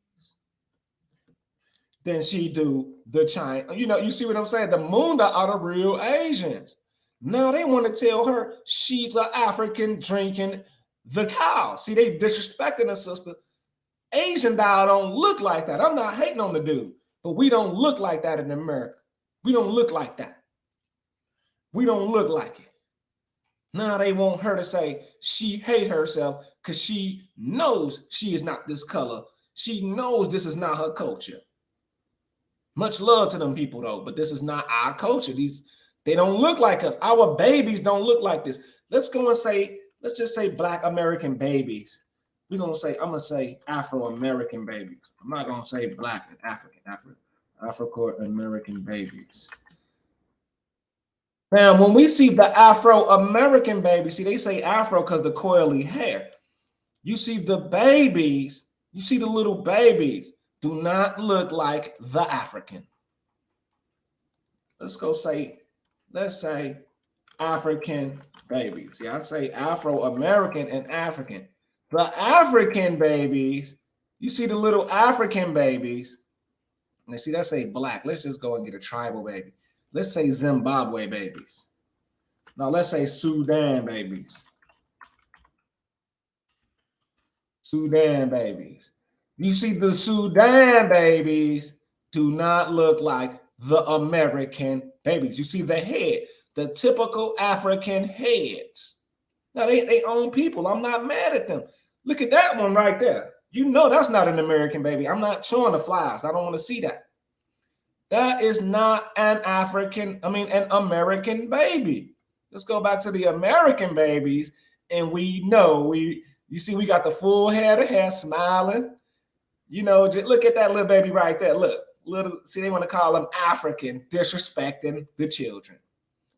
Than she do the China. You know, you see what I'm saying? The Munda are the real Asians. Now they want to tell her she's an African drinking the cow. See, they disrespecting her sister. Asian doll don't look like that. I'm not hating on the dude, but we don't look like that in America. We don't look like that. We don't look like it. Now they want her to say she hate herself because she knows she is not this color. She knows this is not her culture. Much love to them people though, but this is not our culture. They don't look like us. Our babies don't look like this. Let's go and say, let's just say Black American babies. I'm gonna say Afro-American babies. I'm not gonna say Black and African-American babies. Now, when we see the Afro-American baby, see, they say Afro because the coily hair. You see the babies, you see the little babies do not look like the African. Let's say African babies. See, I'd say Afro-American and African. The African babies, you see the little African babies. And see, let's say Black. Let's just go and get a tribal baby. Let's say Zimbabwe babies. Now let's say Sudan babies. Sudan babies. You see the Sudan babies do not look like the American babies. You see the head, the typical African heads. Now they own people. I'm not mad at them. Look at that one right there. You know that's not an American baby. I'm not showing the flies. I don't want to see that. That is not an American baby. Let's go back to the American babies, and we know you see we got the full head of hair smiling. You know, just look at that little baby right there. Look, see, they want to call them African, disrespecting the children.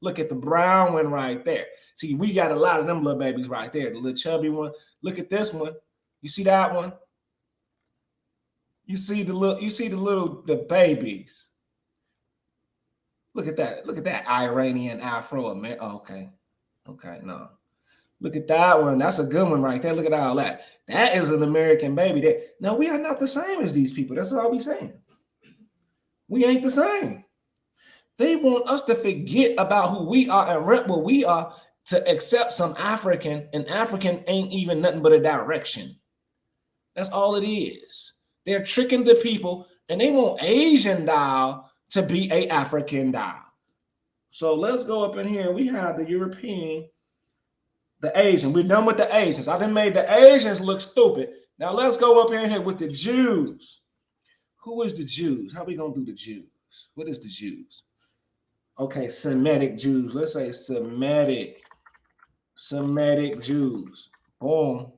Look at the brown one right there. See, we got a lot of them little babies right there. The little chubby one. Look at this one. You see that one? You see the babies. Look at that. Look at that Iranian Afro-American. Okay, no. Look at that one. That's a good one right there. Look at all that. That is an American baby. Now, we are not the same as these people. That's all we're saying. We ain't the same. They want us to forget about who we are and rep what we are to accept some African, and African ain't even nothing but a direction. That's all it is. They're tricking the people, and they want Asian doll to be a African doll. So let's go up in here. We have the European, the Asian. We're done with the Asians. I done made the Asians look stupid. Now let's go up in here with the Jews. Who is the Jews? How we gonna do the Jews? What is the Jews? Okay, Semitic Jews. Let's say Semitic Jews. Boom.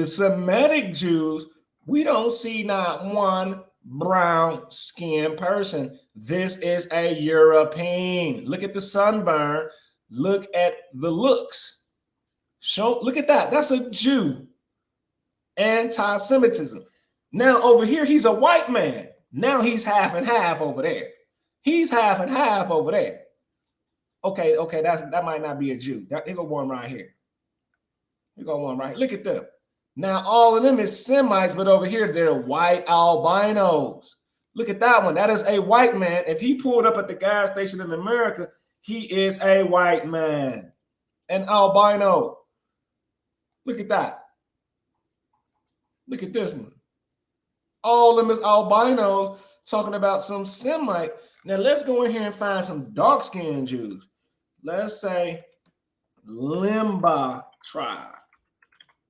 The Semitic Jews, we don't see not one brown skinned person. This is a European. Look at the sunburn. Look at the looks. Look at that. That's a Jew. Anti-Semitism. Now over here, he's a white man. Now he's half and half over there. He's half and half over there. Okay, that might not be a Jew. Here go one right here. Here go one right here. Look at them. Now all of them is Semites, but over here they're white albinos. Look at that one. That is a white man. If he pulled up at the gas station in America, he is a white man, an albino. Look at that. Look at this one. All of them is albinos talking about some Semite. Now let's go in here and find some dark-skinned Jews. Let's say Limba tribe.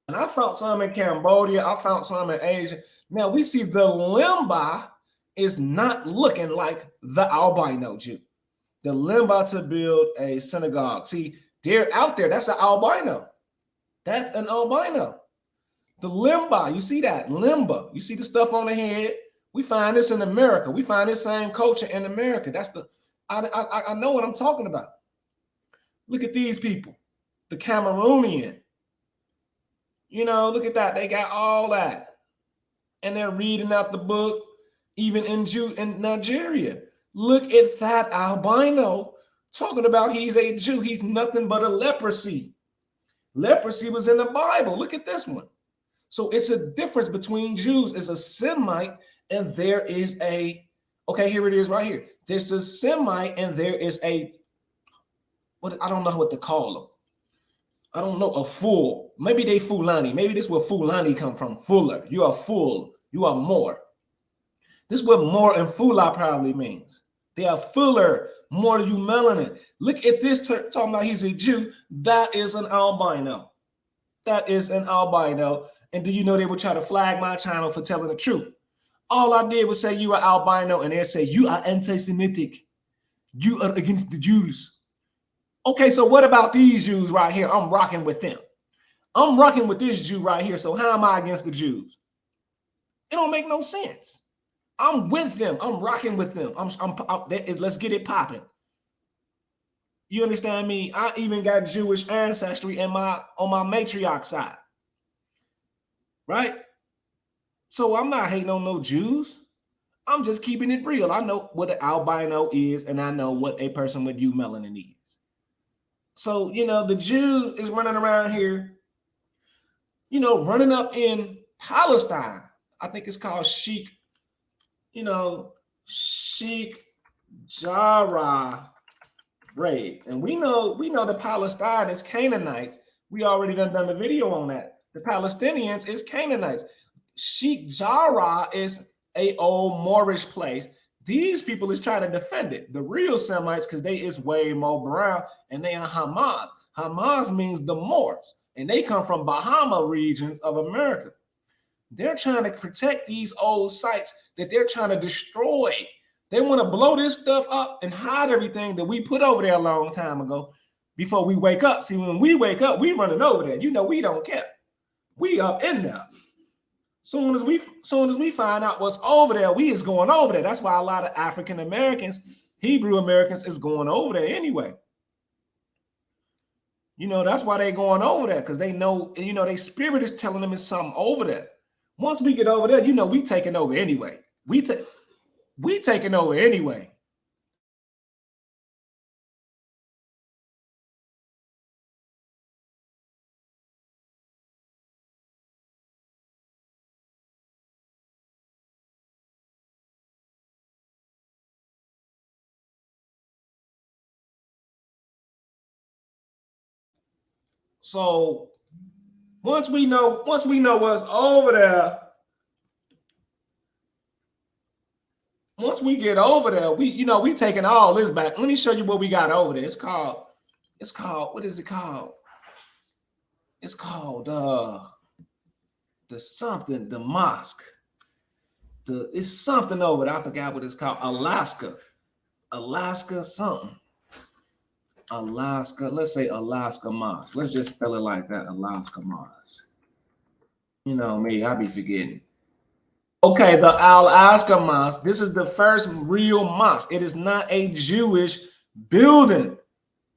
And I found some in Cambodia. I found some in Asia. Now we see the Limba is not looking like the albino Jew. The Limba to build a synagogue. See, they're out there. That's an albino. That's an albino. The Limba, you see that? Limba. You see the stuff on the head? We find this in America. We find this same culture in America. That's the, I know what I'm talking about. Look at these people. The Cameroonian. You know, look at that. They got all that. And they're reading out the book, even in Nigeria. Look at that albino talking about he's a Jew. He's nothing but a leprosy. Leprosy was in the Bible. Look at this one. So it's a difference between Jews. It's a Semite and there is a, okay, here it is right here. There's a Semite and there is a, what, I don't know what to call them. I don't know, a fool. Maybe they Fulani. Maybe this is where Fulani come from. Fuller. You are full. You are more. This is what more and Fula probably means. They are fuller, more you melanin. Look at this talking about he's a Jew. That is an albino. That is an albino. And do you know they would try to flag my channel for telling the truth? All I did was say you are albino and they say you are anti-Semitic. You are against the Jews. Okay, so what about these Jews right here? I'm rocking with them. I'm rocking with this Jew right here. So how am I against the Jews? It don't make no sense. I'm with them. I'm rocking with them. Let's get it popping. You understand me? I even got Jewish ancestry on my matriarch side. Right? So I'm not hating on no Jews. I'm just keeping it real. I know what an albino is, and I know what a person with you melanin is. So, you know, the Jew is running around here, you know, running up in Palestine. I think it's called Sheikh, you know, Sheikh Jarrah raid. And we know the Palestinians, Canaanites. We already done the video on that. The Palestinians is Canaanites. Sheikh Jarrah is a old Moorish place. These people is trying to defend it. The real Semites, because they is way more brown, and they are Hamas. Hamas means the Moors, and they come from Bahama regions of America. They're trying to protect these old sites that they're trying to destroy. They want to blow this stuff up and hide everything that we put over there a long time ago before we wake up. See, when we wake up, we running over there. You know, we don't care. We up in there. Soon as we find out what's over there, we is going over there. That's why a lot of African Americans, Hebrew Americans is going over there anyway. You know, that's why they going over there, because they know, you know, their spirit is telling them it's something over there. Once we get over there, you know, we taking over anyway. We taking over anyway. So once we know what's over there, once we get over there, we taking all this back. Let me show you what we got over there. It's called, what is it called? It's called the Mosque. It's something over there. I forgot what it's called. Alaska something. Alaska, let's say Alaska Mosque. Let's just spell it like that, Alaska Mosque. You know me, I be forgetting. Okay, the Al-Aqsa Mosque. This is the first real mosque. It is not a Jewish building.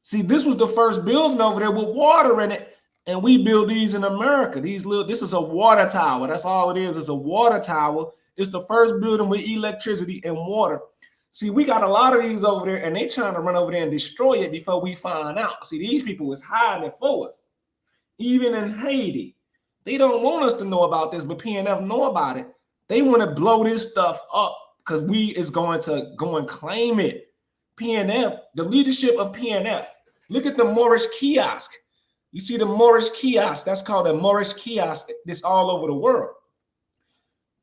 See, this was the first building over there with water in it, and we build these in America. This is a water tower. That's all it is. It's a water tower. It's the first building with electricity and water. See, we got a lot of these over there, and they trying to run over there and destroy it before we find out. See, these people was hiding it for us. Even in Haiti, they don't want us to know about this, but PNF know about it. They want to blow this stuff up because we is going to go and claim it. PNF, the leadership of PNF. Look at the Moorish kiosk. You see the Moorish kiosk? That's called a Moorish kiosk. This all over the world.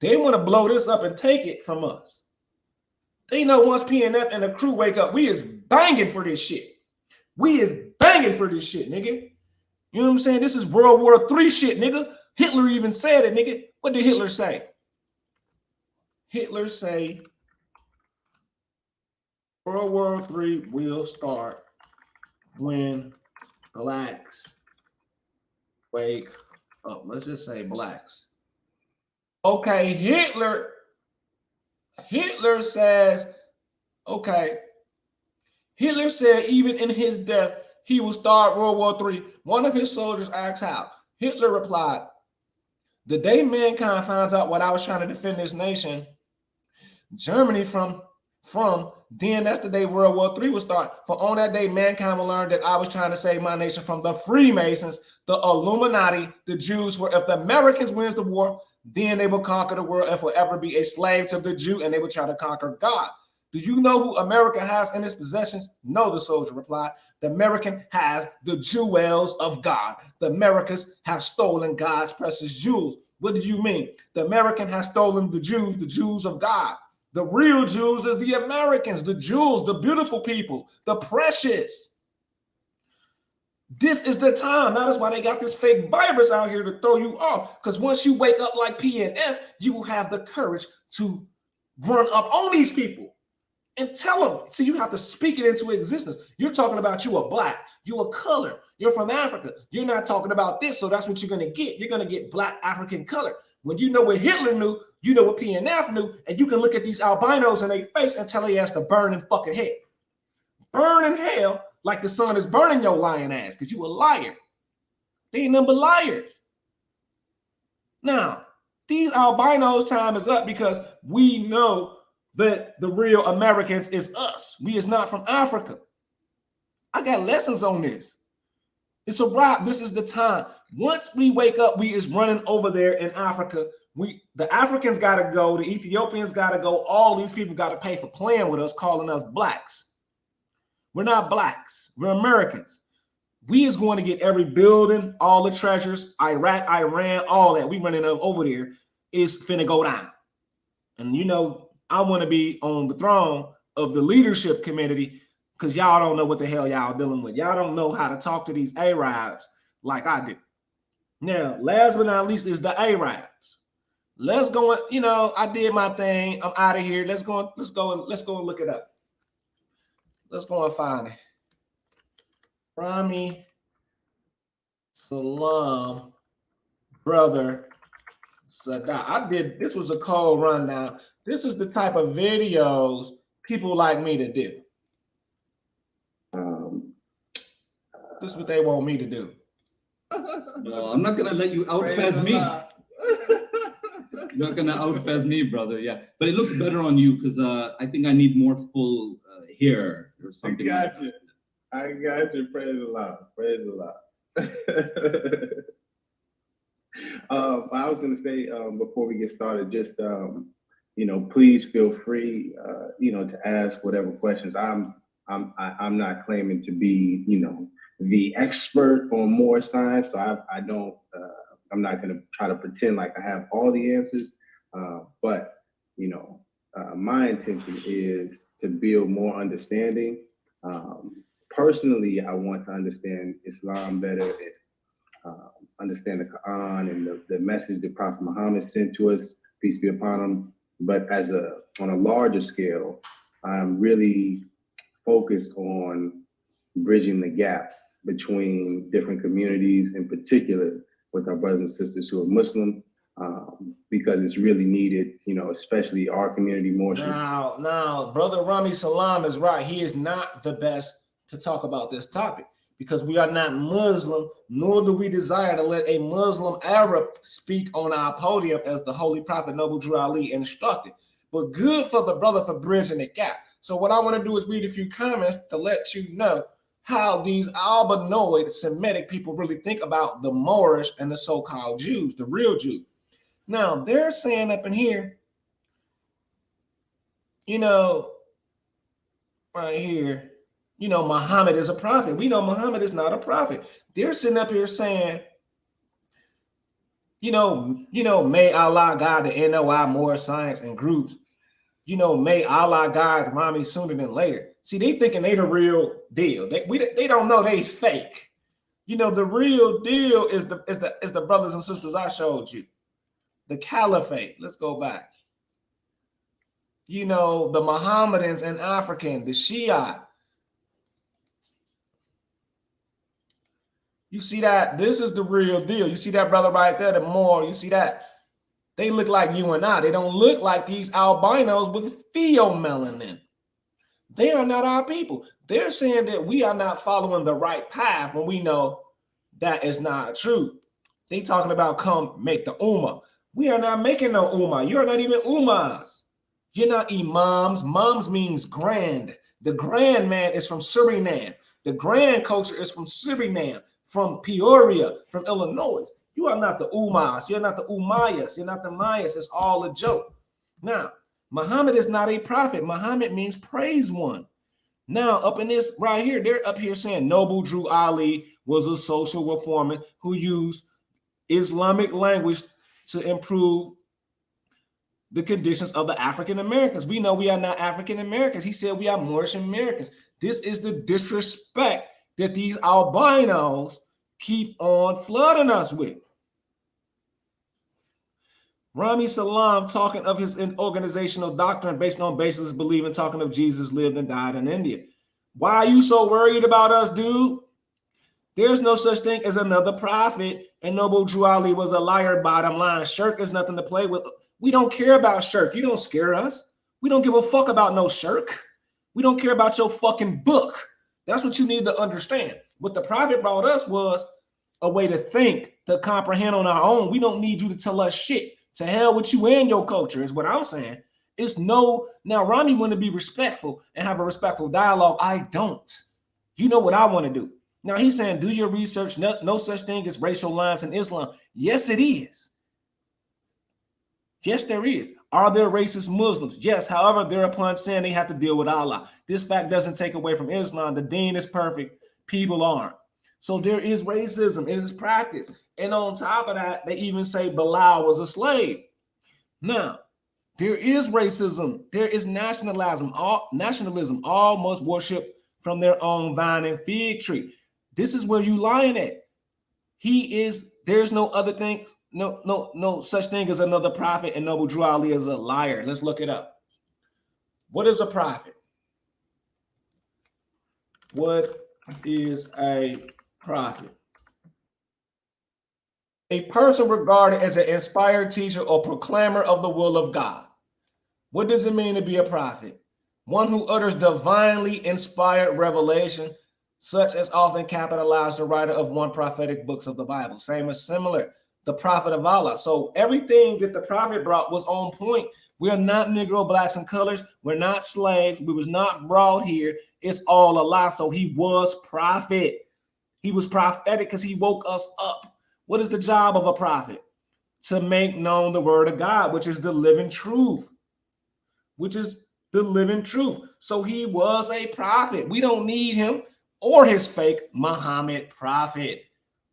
They want to blow this up and take it from us. They know once PNF and the crew wake up, we is banging for this shit. We is banging for this shit, nigga. You know what I'm saying? This is World War III shit, nigga. Hitler even said it, nigga. What did Hitler say? Hitler say World War III will start when blacks wake up. Let's just say blacks. Okay, Hitler says, okay, Hitler said even in his death, he will start World War III. One of his soldiers asked how. Hitler replied, the day mankind finds out what I was trying to defend this nation, Germany from, then that's the day World War III will start. For on that day, mankind will learn that I was trying to save my nation from the Freemasons, the Illuminati, the Jews. For if the Americans wins the war, then they will conquer the world and forever be a slave to the Jew, and they will try to conquer God. Do you know who America has in its possessions? No, the soldier replied. The American has the jewels of God. The Americans have stolen God's precious jewels. What do you mean? The American has stolen the Jews of God. The real Jews is the Americans, the Jews, the beautiful people, the precious. This is the time. That is why they got this fake virus out here to throw you off. Because once you wake up like PNF, you will have the courage to run up on these people and tell them. See, you have to speak it into existence. You're talking about you are black, you are color, you're from Africa. You're not talking about this, so that's what you're going to get. You're going to get black African color. When you know what Hitler knew, you know what PNF knew, and you can look at these albinos in their face and tell their ass to burn in fucking hell. Burn in hell like the sun is burning your lying ass because you a liar. They ain't nothing but liars. Now, these albinos' time is up because we know that the real Americans is us. We is not from Africa. I got lessons on this. It's a wrap. This is the time. Once we wake up, we is running over there in Africa. The Africans got to go. The Ethiopians got to go. All these people got to pay for playing with us, calling us blacks. We're not blacks. We're Americans. We is going to get every building, all the treasures, Iraq, Iran, all that. We running over there is finna go down. And you know, I want to be on the throne of the leadership community because y'all don't know what the hell y'all dealing with. Y'all don't know how to talk to these Arabs like I do. Now, last but not least is the Arabs. Let's go. You know, I did my thing. I'm out of here. Let's go and look it up. Let's go and find it. Rami Salam, brother Sadat. This was a cold rundown. This is the type of videos people like me to do. This is what they want me to do. No, I'm not gonna let you out-fez me. You're not gonna out-fez me, brother. Yeah, but it looks better on you because I think I need more full hair or something. I got you. Praise the Lord. Praise the Lord. I was gonna say before we get started, just you know, please feel free, you know, to ask whatever questions. I'm not claiming to be, you know, the expert on Moorish science, so I don't. I'm not gonna try to pretend like I have all the answers. But you know, my intention is to build more understanding. Personally, I want to understand Islam better, and understand the Quran and the message that Prophet Muhammad sent to us, peace be upon him. But on a larger scale, I'm really focused on bridging the gap between different communities, in particular with our brothers and sisters who are Muslim, because it's really needed, you know, especially our community more. Now, Brother Rami Salam is right. He is not the best to talk about this topic because we are not Muslim, nor do we desire to let a Muslim Arab speak on our podium as the Holy Prophet Noble Drew Ali instructed. But good for the brother for bridging the gap. So what I want to do is read a few comments to let you know how these albinoid Semitic people really think about the Moorish and the so-called Jews, the real Jews. Now, they're saying up in here, you know, right here, you know, Muhammad is a prophet. We know Muhammad is not a prophet. They're sitting up here saying, you know, may Allah guide the NOI more science and groups. You know, may Allah guide Rami sooner than later. See, they thinking they the real deal. They don't know they fake. You know, the real deal is the brothers and sisters I showed you. The caliphate. Let's go back. You know, the Mohammedans and African, the Shia. You see that? This is the real deal. You see that brother right there, the Moor. You see that? They look like you and I. They don't look like these albinos with pheomelanin. They are not our people. They're saying that we are not following the right path when we know that is not true. They talking about come make the Ummah. We are not making no Ummah. You're not even Ummas. You're not imams. Moms means grand. The grand man is from Suriname. The grand culture is from Suriname, from Peoria, from Illinois. You are not the Ummas. You're not the Umayyas. You're not the Mayas. It's all a joke. Now, Muhammad is not a prophet. Muhammad means praise one. Now, up in this right here, they're up here saying Noble Drew Ali was a social reformer who used Islamic language to improve the conditions of the African Americans. We know we are not African Americans. He said we are Moorish Americans. This is the disrespect that these albinos keep on flooding us with. Rami Salam talking of his organizational doctrine based on basis believing, talking of Jesus lived and died in India. Why are you so worried about us, dude? There's no such thing as another prophet, and Noble Drew Ali was a liar, bottom line. Shirk is nothing to play with. We don't care about shirk. You don't scare us. We don't give a fuck about no shirk. We don't care about your fucking book. That's what you need to understand. What the prophet brought us was a way to think, to comprehend on our own. We don't need you to tell us shit. To hell with you and your culture is what I'm saying. It's no, now Rami want to be respectful and have a respectful dialogue. I don't. You know what I want to do. Now he's saying, do your research. No such thing as racial lines in Islam. Yes, it is. Yes, there is. Are there racist Muslims? Yes. However, thereupon sin, they have to deal with Allah. This fact doesn't take away from Islam. The deen is perfect. People aren't. So there is racism. It is practice. And on top of that, they even say Bilal was a slave. Now, there is racism. There is nationalism. All must worship from their own vine and fig tree. This is where you lying at. There's no other thing. No such thing as another prophet, and Noble Drew Ali is a liar. Let's look it up. What is a prophet? What is a prophet? A person regarded as an inspired teacher or proclaimer of the will of God. What does it mean to be a prophet? One who utters divinely inspired revelation, such as often capitalized the writer of one prophetic books of the Bible. Same as similar, the prophet of Allah. So everything that the prophet brought was on point. We are not Negro, blacks, and colors. We're not slaves. We was not brought here. It's all a lie. So he was prophet. He was prophetic because he woke us up. What is the job of a prophet? To make known the word of God, which is the living truth. Which is the living truth. So he was a prophet. We don't need him or his fake Muhammad prophet.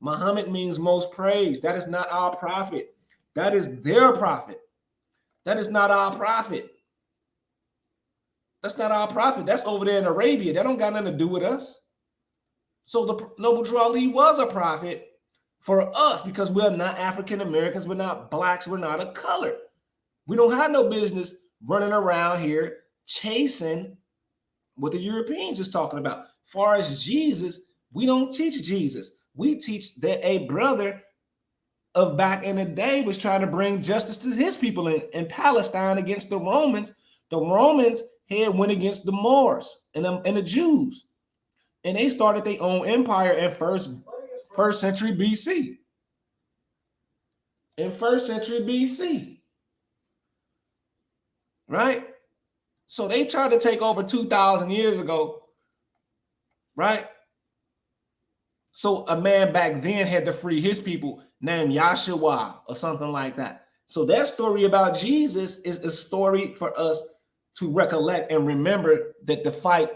Muhammad means most praised. That is not our prophet. That is their prophet. That is not our prophet. That's not our prophet. That's over there in Arabia. That don't got nothing to do with us. So the Noble Drew Ali was a prophet for us because we're not African Americans. We're not blacks. We're not a color. We don't have no business running around here chasing what the Europeans is talking about. As far as Jesus, we don't teach Jesus. We teach that a brother of back in the day was trying to bring justice to his people in Palestine against the Romans. The Romans had went against the Moors and the Jews, and they started their own empire in first century BC. In first century BC, right? So they tried to take over 2,000 years ago, right? So a man back then had to free his people named Yahshua or something like that. So that story about Jesus is a story for us to recollect and remember that the fight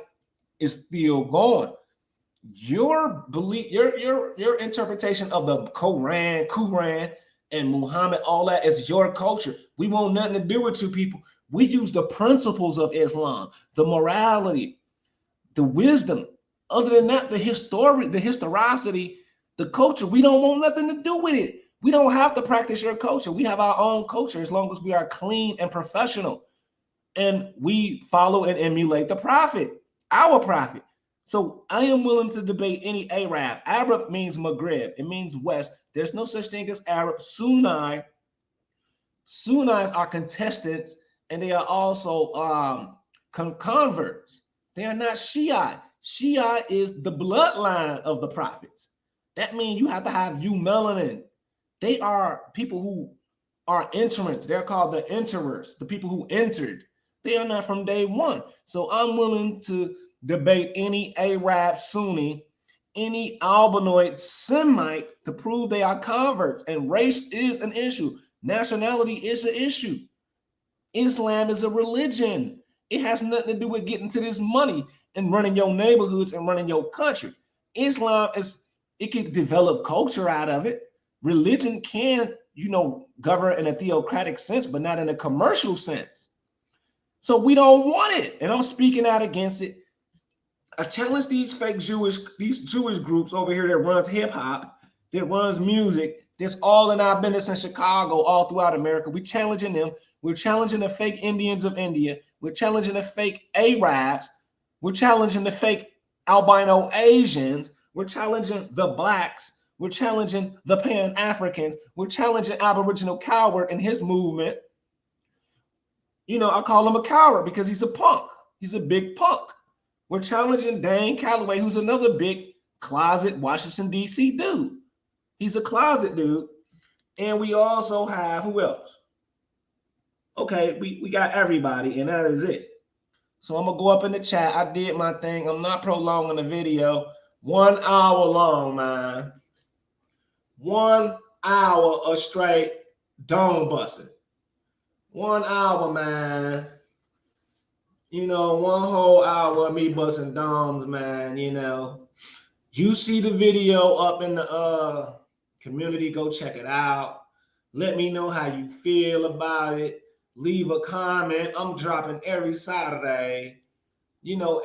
is still going. Your belief, your interpretation of the Quran, and Muhammad, all that is your culture. We want nothing to do with you people. We use the principles of Islam, the morality, the wisdom. Other than that, the historicity, the culture, we don't want nothing to do with it. We don't have to practice your culture. We have our own culture as long as we are clean and professional. And we follow and emulate the prophet, our prophet. So I am willing to debate any Arab. Arab means Maghreb. It means West. There's no such thing as Arab. Sunnis are contestants, and they are also converts. They are not Shiite. Shiite is the bloodline of the prophets. That means you have to have melanin. They are people who are entrants. They're called the enterers, the people who entered. They are not from day one. So I'm willing to debate any Arab Sunni, any Albanoid Semite to prove they are converts. And race is an issue. Nationality is an issue. Islam is a religion. It has nothing to do with getting to this money and running your neighborhoods and running your country. Islam it can develop culture out of it. Religion can, govern in a theocratic sense, but not in a commercial sense. So we don't want it. And I'm speaking out against it. I challenge these Jewish groups over here that runs hip hop, that runs music, that's all in our business in Chicago, all throughout America. We're challenging them. We're challenging the fake Indians of India. We're challenging the fake Arabs. We're challenging the fake albino Asians. We're challenging the blacks. We're challenging the Pan-Africans. We're challenging Aboriginal Coward and his movement. I call him a coward because he's a punk. He's a big punk. We're challenging Dane Calloway, who's another big closet Washington, D.C. dude. He's a closet dude. And we also have, who else? Okay, we got everybody, and that is it. So I'm going to go up in the chat. I did my thing. I'm not prolonging the video. 1 hour long, man. 1 hour of straight dome busting. 1 hour, man. 1 whole hour of me busting domes, man. You see the video up in the community, go check it out. Let me know how you feel about it. Leave a comment. I'm dropping every Saturday.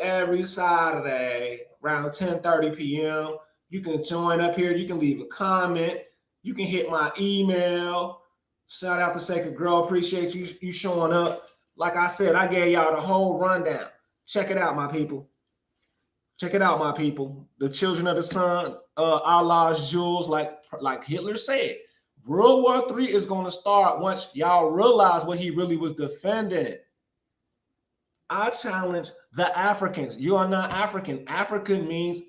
Every Saturday around 10:30 p.m. You can join up here. You can leave a comment. You can hit my email. Shout out to Sacred Girl. Appreciate you showing up. Like I said, I gave y'all the whole rundown. Check it out, my people. Check it out, my people. The children of the sun, Allah's jewels, like Hitler said. World War III is going to start once y'all realize what he really was defending. I challenge the Africans. You are not African. African means,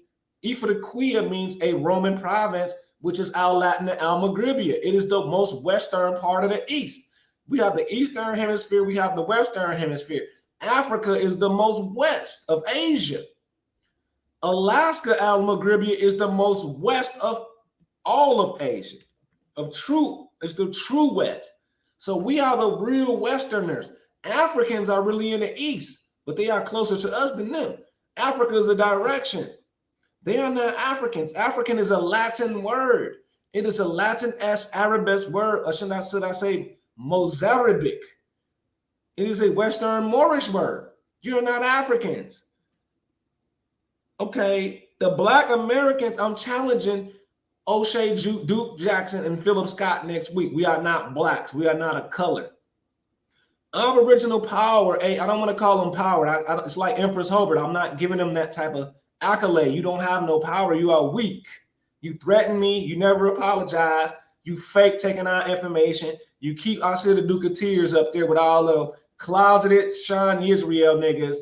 Ifriqiya means a Roman province, which is Al Latin and Al Maghribia. It is the most western part of the East. We have the Eastern Hemisphere. We have the Western Hemisphere. Africa is the most west of Asia. Alaska, Al Maghribia, is the most west of all of Asia. It's the true West. So we are the real Westerners. Africans are really in the East, but they are closer to us than them. Africa is a direction. They are not Africans. African is a Latin word. It is a Latin-esque Arabic word, or should I say Mozarabic. It is a Western Moorish word. You're not Africans. Okay, the Black Americans, I'm challenging O'Shea Duke Jackson and Philip Scott next week. We are not blacks. We are not a color. Aboriginal power, I don't want to call them power. It's like Empress Hobart. I'm not giving them that type of accolade. You don't have no power. You are weak. You threaten me. You never apologize. You fake taking our information. You keep our city Duketeers up there with all the closeted Sean Israel niggas,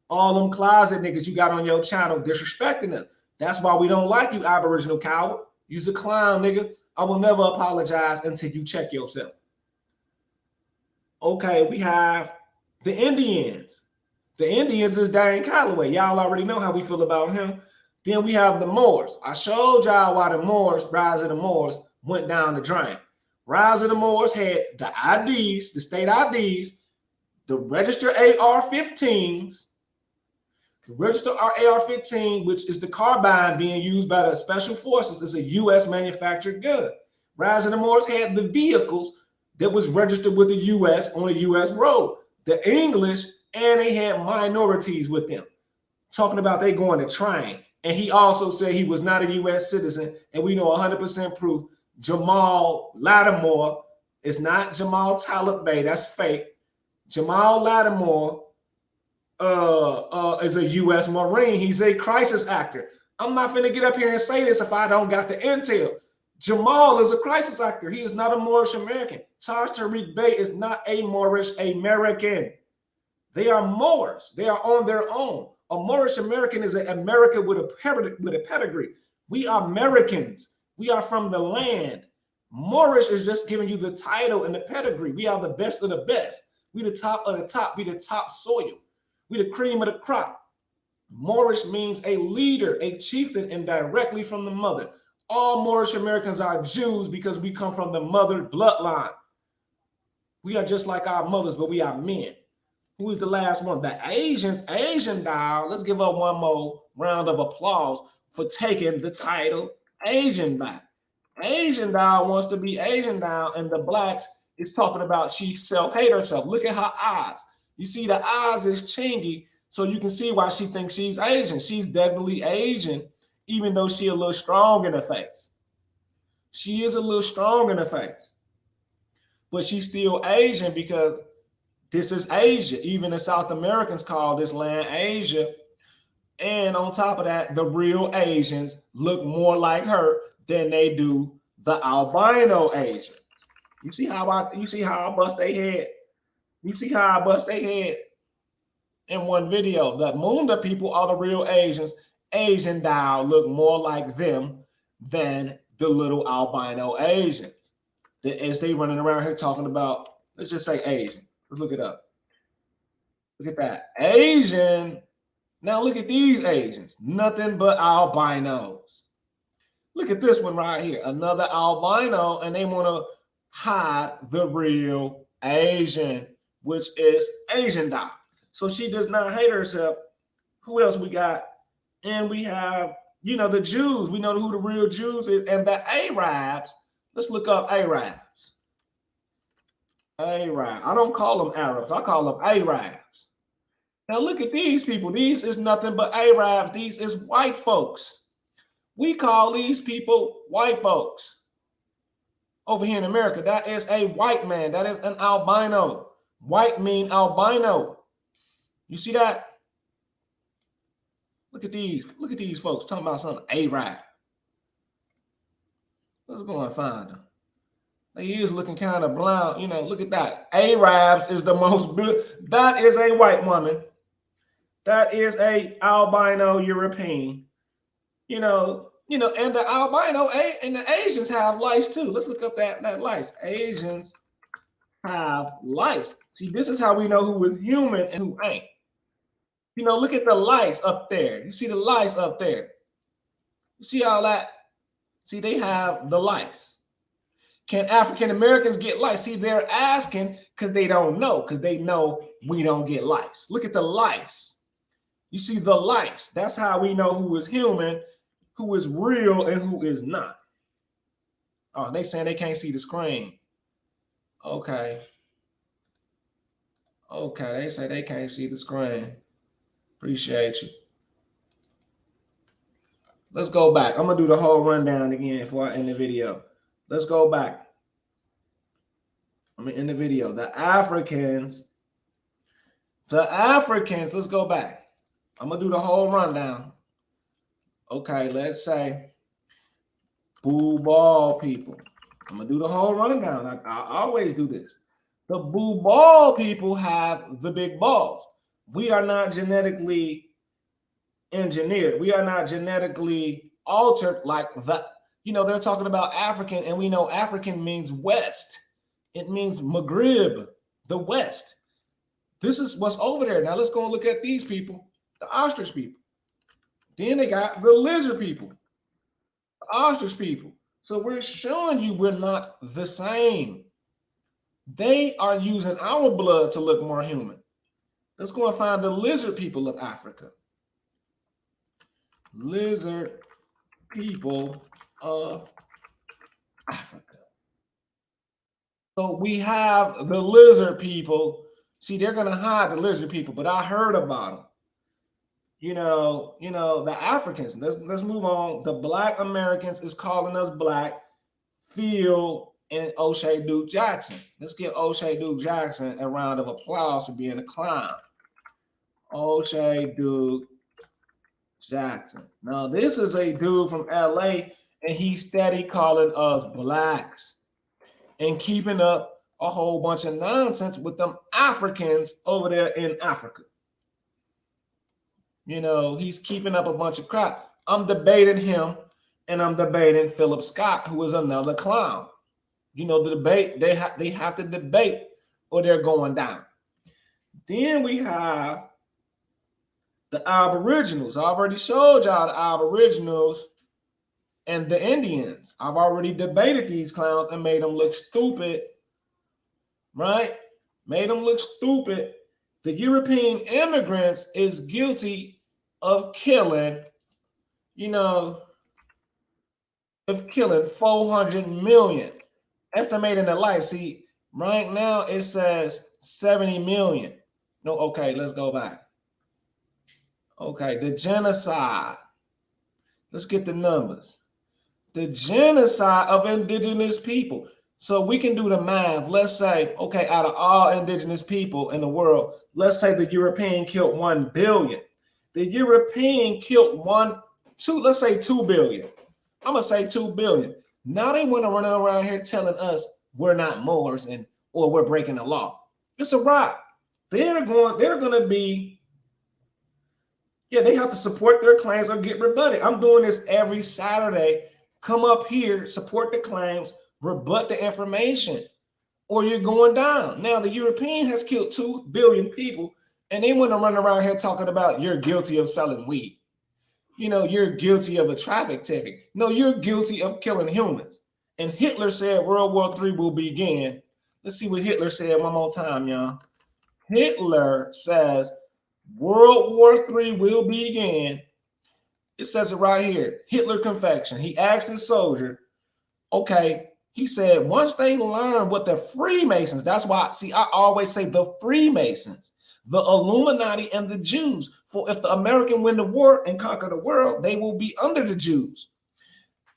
all them closet niggas you got on your channel disrespecting us. That's why we don't like you, Aboriginal coward. You's a clown, nigga. I will never apologize until you check yourself. Okay, we have the Indians. The Indians is Dane Calloway. Y'all already know how we feel about him. Then we have the Moors. I showed y'all why the Moors, Rise of the Moors, went down the drain. Rise of the Moors had the IDs, the state IDs, the registered AR-15s, the registered AR-15, which is the carbine being used by the special forces, is a U.S. manufactured gun. Rise of the Moors had the vehicles that was registered with the U.S. on a U.S. road. The English, and they had minorities with them. Talking about they going to train. And he also said he was not a U.S. citizen, and we know 100% proof. Jamal Lattimore is not Jamal Talib Bey. That's fake. Jamal Lattimore is a U.S. Marine. He's a crisis actor. I'm not finna get up here and say this if I don't got the intel. Jamal is a crisis actor. He is not a Moorish American. Taj Tariq Bey is not a Moorish American. They are Moors. They are on their own. A Moorish American is an American with a pedigree. We are Americans. We are from the land. Moorish is just giving you the title and the pedigree. We are the best of the best. We the top of the top. We the top soil. We the cream of the crop. Moorish means a leader, a chieftain, and directly from the mother. All Moorish Americans are Jews because we come from the mother bloodline. We are just like our mothers, but we are men. Who is the last one? The Asians, Asian doll. Let's give her one more round of applause for taking the title Asian back. Asian doll wants to be Asian doll, and the blacks is talking about she self-hate herself. Look at her eyes. You see the eyes is chingy, so you can see why she thinks she's Asian. She's definitely Asian, even though she a little strong in the face. She is a little strong in the face, but she's still Asian because this is Asia. Even the South Americans call this land Asia. And on top of that, the real Asians look more like her than they do the albino Asians. You see how I bust their head? You see how I bust their head in one video? The Munda people are the real Asians. Asian doll look more like them than the little albino Asians. As they running around here talking about, let's just say Asian. Let's look it up. Look at that. Asian. Now look at these Asians. Nothing but albinos. Look at this one right here. Another albino, and they want to hide the real Asian, which is Asian doll. So she does not hate herself. Who else we got? And we have, the Jews. We know who the real Jews is. And the Arabs. Let's look up Arabs. Arab. I don't call them Arabs. I call them Arabs. Now look at these people. These is nothing but Arabs. These is white folks. We call these people white folks. Over here in America, that is a white man. That is an albino. White mean albino. You see that? Look at these. Look at these folks talking about some Arab. Let's go and find them. He is looking kind of blind. Look at that. Arabs is the most beautiful. That is a white woman. That is a albino European. And the albino and the Asians have lice too. Let's look up that lice. Asians have lice. See, this is how we know who is human and who ain't. Look at the lice up there. You see the lice up there. You see all that? See, they have the lice. Can African Americans get lice? See, they're asking because they don't know, because they know we don't get lice. Look at the lice. You see the lice. That's how we know who is human, who is real, and who is not. Oh, they saying they can't see the screen. Okay. Okay, they say they can't see the screen. Appreciate you. Let's go back. I'm going to do the whole rundown again before I end the video. Let's go back. I'm in the video. The Africans, let's go back. I'm going to do the whole rundown. Okay, let's say Boo Ball people. I'm gonna do the whole rundown. I always do this. The blue ball people have the big balls. We are not genetically engineered. We are not genetically altered like that. You know, they're talking about African, and we know African means West. It means Maghreb, the West. This is what's over there. Now let's go and look at these people, the ostrich people. Then they got the lizard people, the ostrich people. So we're showing you we're not the same. They are using our blood to look more human. Let's go and find the lizard people of Africa. Lizard people of Africa. So we have the lizard people. See, they're gonna hide the lizard people, but I heard about them. You know, the Africans. Let's move on. The Black Americans is calling us black. Phil and O'Shea Duke Jackson. Let's give O'Shea Duke Jackson a round of applause for being a clown. O'Shea Duke Jackson. Now, this is a dude from LA, and he's steady calling us blacks and keeping up a whole bunch of nonsense with them Africans over there in Africa. You know, he's keeping up a bunch of crap. I'm debating him, and I'm debating Philip Scott, who is another clown. You know, the debate, they have to debate or they're going down. Then we have the Aboriginals. I already showed y'all the Aboriginals and the Indians. I've already debated these clowns and made them look stupid, right? Made them look stupid. The European immigrants is guilty of killing, you know, of killing 400 million. Estimating the life. See, right now it says 70 million. No, okay, let's go back. Okay, the genocide. Let's get the numbers. The genocide of indigenous people. So we can do the math. Let's say, okay, out of all indigenous people in the world, let's say the European killed 1 billion. The European killed let's say 2 billion. I'm gonna say 2 billion. Now they want to run around here telling us we're not Moors or we're breaking the law. It's a rock. They're gonna be, yeah, they have to support their claims or get rebutted. I'm doing this every Saturday. Come up here, support the claims, rebut the information, or you're going down. Now the European has killed 2 billion people, and they want to run around here talking about you're guilty of selling weed. You know, you're guilty of a traffic ticket. No, you're guilty of killing humans. And Hitler said World War III will begin. Let's see what Hitler said one more time, y'all. Hitler says World War III will begin. It says it right here. Hitler confession. He asked his soldier, okay, he said, once they learn what the Freemasons, that's why, see, I always say the Freemasons, the Illuminati and the Jews. For if the American win the war and conquer the world, they will be under the Jews.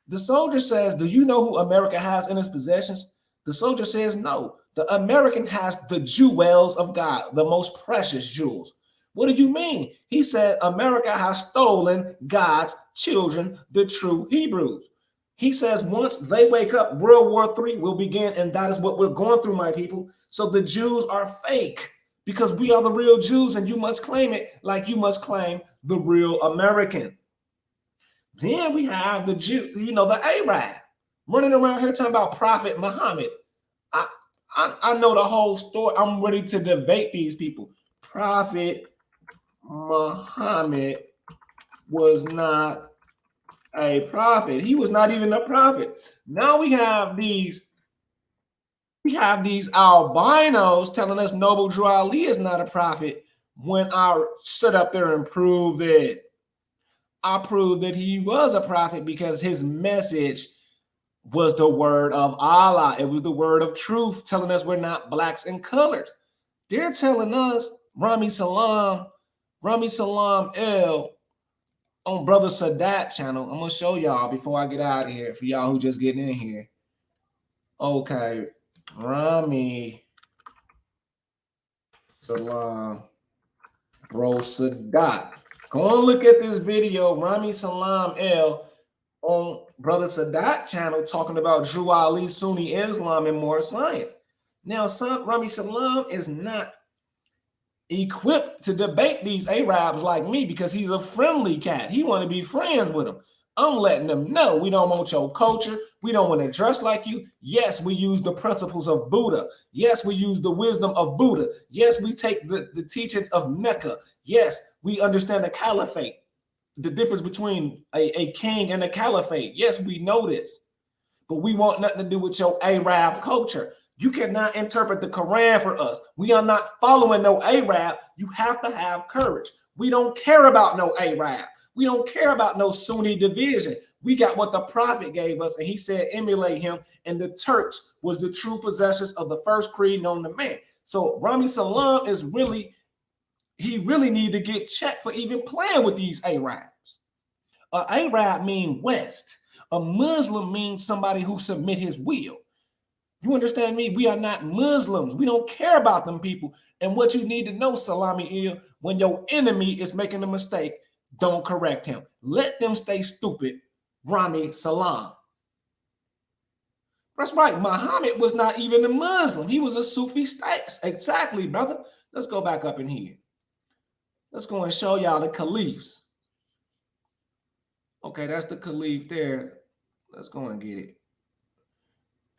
The soldier says, do you know who America has in its possessions? The soldier says, no. The American has the jewels of God, the most precious jewels. What do you mean? He said, America has stolen God's children, the true Hebrews. He says, once they wake up, World War III will begin, and that is what we're going through, my people. So the Jews are fake, because we are the real Jews, and you must claim it like you must claim the real American. Then we have the Jew, you know, the Arab, running around here talking about Prophet Muhammad. I know the whole story. I'm ready to debate these people. Prophet Muhammad was not a prophet. He was not even a prophet. Now we have these albinos telling us Noble Drew Ali is not a prophet, when I stood up there and proved it. I proved that he was a prophet because his message was the word of Allah. It was the word of truth, telling us we're not blacks and colors. They're telling us Rami Salam L on Brother Sadat channel. I'm gonna show y'all before I get out of here, for y'all who just getting in here. Okay, Rami Salam Bro Sadat. Go and look at this video. Rami Salam L on Brother Sadat channel talking about Drew Ali, Sunni Islam, and more science. Now, Rami Salam is not equipped to debate these Arabs like me because he's a friendly cat. He want to be friends with them. I'm letting them know we don't want your culture. We don't want to dress like you. Yes, we use the principles of Buddha. Yes, we use the wisdom of Buddha. Yes, we take the teachings of Mecca. Yes, we understand the caliphate, the difference between a king and a caliphate. Yes, we know this, but we want nothing to do with your Arab culture. You cannot interpret the Quran for us. We are not following no Arab. You have to have courage. We don't care about no Arab. We don't care about no Sunni division. We got what the prophet gave us, and he said emulate him, and the Turks was the true possessors of the first creed known to man. So Rami Salam is really need to get checked for even playing with these Arabs. Arab mean West. A Muslim means somebody who submit his will. You understand me? We are not Muslims. We don't care about them people. And what you need to know, Salami, is when your enemy is making a mistake, don't correct him. Let them stay stupid. Rami Salam. That's right. Muhammad was not even a Muslim. He was a Sufi state. Exactly, brother. Let's go back up in here. Let's go and show y'all the caliphs. Okay, that's the caliph there. Let's go and get it.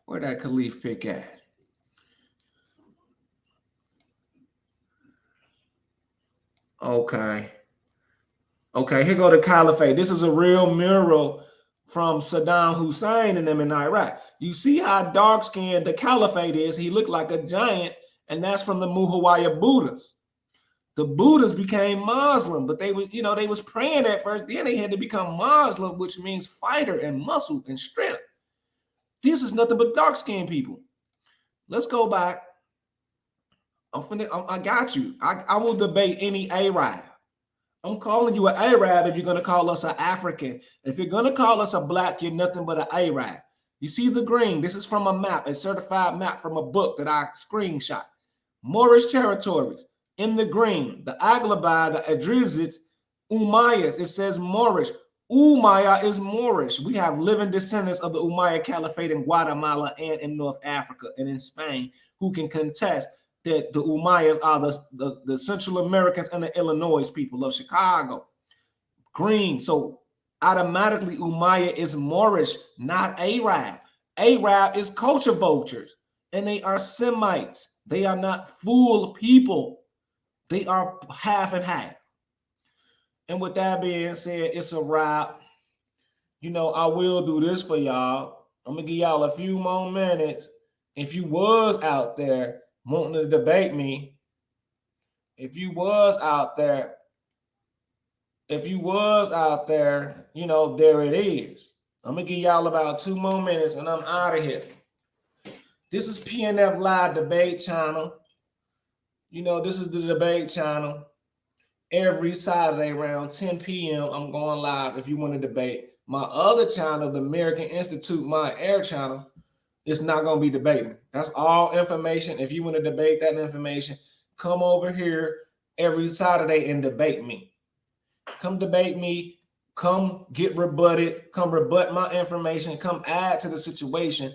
Where that caliph pick at? Okay. Okay, here go the caliphate. This is a real mural from Saddam Hussein and them in Iraq. You see how dark-skinned the caliphate is. He looked like a giant, and that's from the Muhammadiya Buddhas. The Buddhas became Muslim, but they was praying at first. Then they had to become Muslim, which means fighter and muscle and strength. This is nothing but dark-skinned people. Let's go back. I got you. I will debate any Arab. I'm calling you an Arab if you're going to call us an African. If you're going to call us a black, you're nothing but an Arab. You see the green? This is from a map, a certified map from a book that I screenshot. Moorish territories. In the green, the Aghlabi, the Adrizids, Umayyads, it says Moorish. Umayyad is Moorish. We have living descendants of the Umayyad Caliphate in Guatemala and in North Africa and in Spain who can contest that the Umayyads are the Central Americans and the Illinois people of Chicago. Green. So automatically Umayyad is Moorish, not Arab. Arab is culture vultures, and they are Semites. They are not full people. They are half and half. And with that being said, it's a wrap. I will do this for y'all. I'm going to give y'all a few more minutes. If you was out there wanting to debate me, there it is. I'm going to give y'all about 2 more minutes and I'm out of here. This is PNF Live Debate Channel. This is the debate channel. Every Saturday around 10 p.m. I'm going live if you want to debate. My other channel, the American Institute, my air channel, is not going to be debating. That's all information. If you want to debate that information, come over here every Saturday and debate me. Come debate me. Come get rebutted. Come rebut my information. Come add to the situation.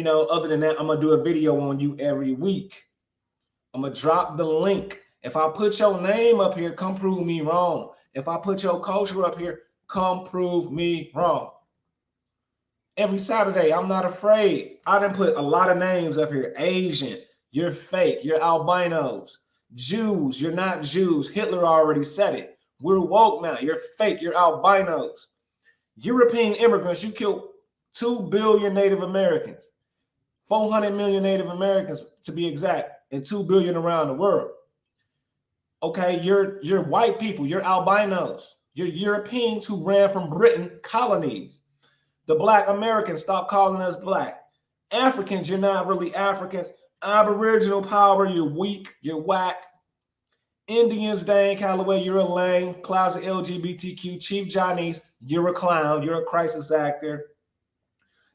Other than that, I'm going to do a video on you every week. I'm going to drop the link. If I put your name up here, come prove me wrong. If I put your culture up here, come prove me wrong. Every Saturday, I'm not afraid. I done put a lot of names up here. Asian, you're fake. You're albinos. Jews, you're not Jews. Hitler already said it. We're woke now. You're fake. You're albinos. European immigrants, you killed 2 billion Native Americans. 400 million Native Americans, to be exact, and 2 billion around the world. Okay, you're white people, you're albinos, you're Europeans who ran from Britain colonies. The Black Americans, stop calling us black. Africans, you're not really Africans. Aboriginal power, you're weak, you're whack. Indians, Dane Calloway, you're a lame. Closet LGBTQ, Chief Johnny's, you're a clown, you're a crisis actor.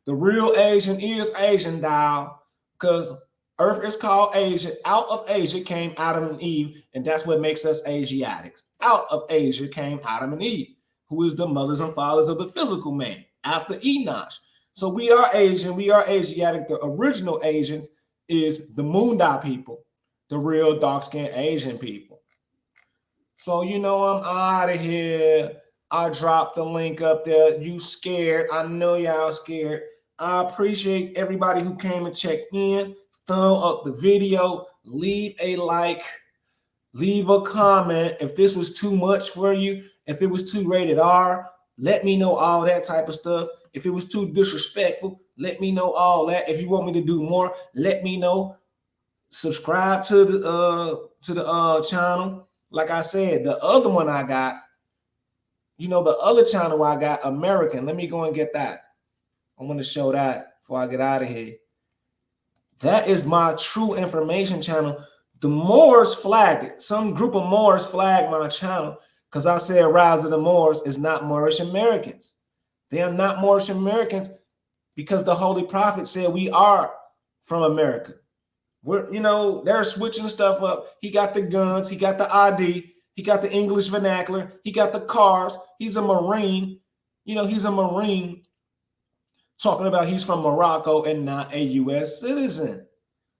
The real Asian is Asian, dial, because Earth is called Asia. Out of Asia came Adam and Eve, and that's what makes us Asiatics. Out of Asia came Adam and Eve, who is the mothers and fathers of the physical man. after Enoch. So we are Asian, we are Asiatic. The original Asians is the Moondai people, the real dark-skinned Asian people. So, you know, I'm out of here. I dropped the link up there. You scared. I know y'all scared. I appreciate everybody who came and checked in. Thumb up the video. Leave a like. Leave a comment. If this was too much for you, if it was too rated R, let me know all that type of stuff. If it was too disrespectful, let me know all that. If you want me to do more, let me know. Subscribe to the channel. Like I said, the other one I got, you know, the other channel I got, American. Let me go and get that. I want to show that before I get out of here. That is my true information channel. The Moors flagged it. Some group of Moors flagged my channel because I said Rise of the Moors is not Moorish Americans. They are not Moorish Americans because the Holy Prophet said we are from America. We're, you know, they're switching stuff up. He got the guns, he got the ID, he got the English vernacular, he got the cars. He's a Marine. You know, he's a Marine talking about he's from Morocco and not a U.S. citizen.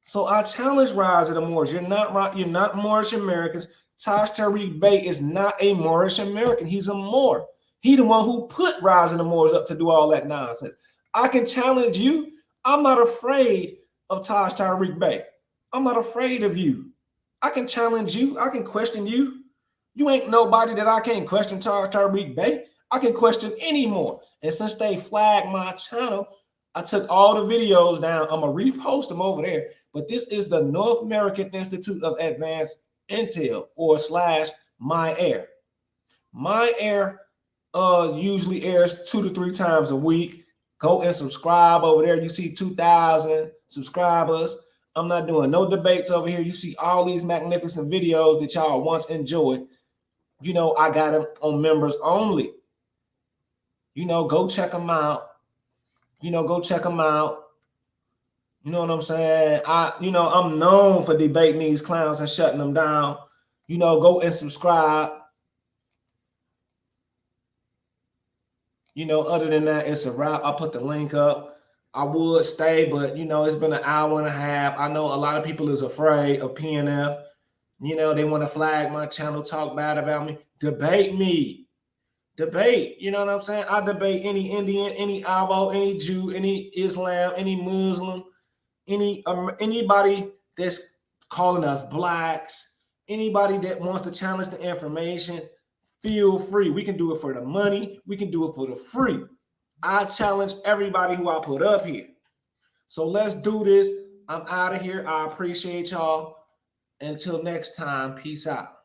So I challenge Rise of the Moors. You're not Moorish Americans. Taj Tariq Bey is not a Moorish American. He's a Moor. He the one who put Rise of the Moors up to do all that nonsense. I can challenge you. I'm not afraid of Taj Tariq Bey. I'm not afraid of you. I can challenge you. I can question you. You ain't nobody that I can't question Taj Tariq Bey. I can question any more. And since they flagged my channel, I took all the videos down. I'm going to repost them over there. But this is the North American Institute of Advanced Intel, or / My Air. My Air usually airs 2 to 3 times a week. Go and subscribe over there. You see 2,000 subscribers. I'm not doing no debates over here. You see all these magnificent videos that y'all once enjoyed. You know, I got them on members only. You know, go check them out. You know, go check them out. You know what I'm saying? I'm known for debating these clowns and shutting them down. You know, go and subscribe. You know, other than that, it's a wrap. I'll put the link up. I would stay, but, you know, it's been an hour and a half. I know a lot of people is afraid of PNF. You know, they want to flag my channel, talk bad about me. Debate me. Debate. You know what I'm saying? I debate any Indian, any Avo, any Jew, any Islam, any Muslim, anybody that's calling us blacks, anybody that wants to challenge the information. Feel free. We can do it for the money. We can do it for the free. I challenge everybody who I put up here. So let's do this. I'm out of here. I appreciate y'all. Until next time, peace out.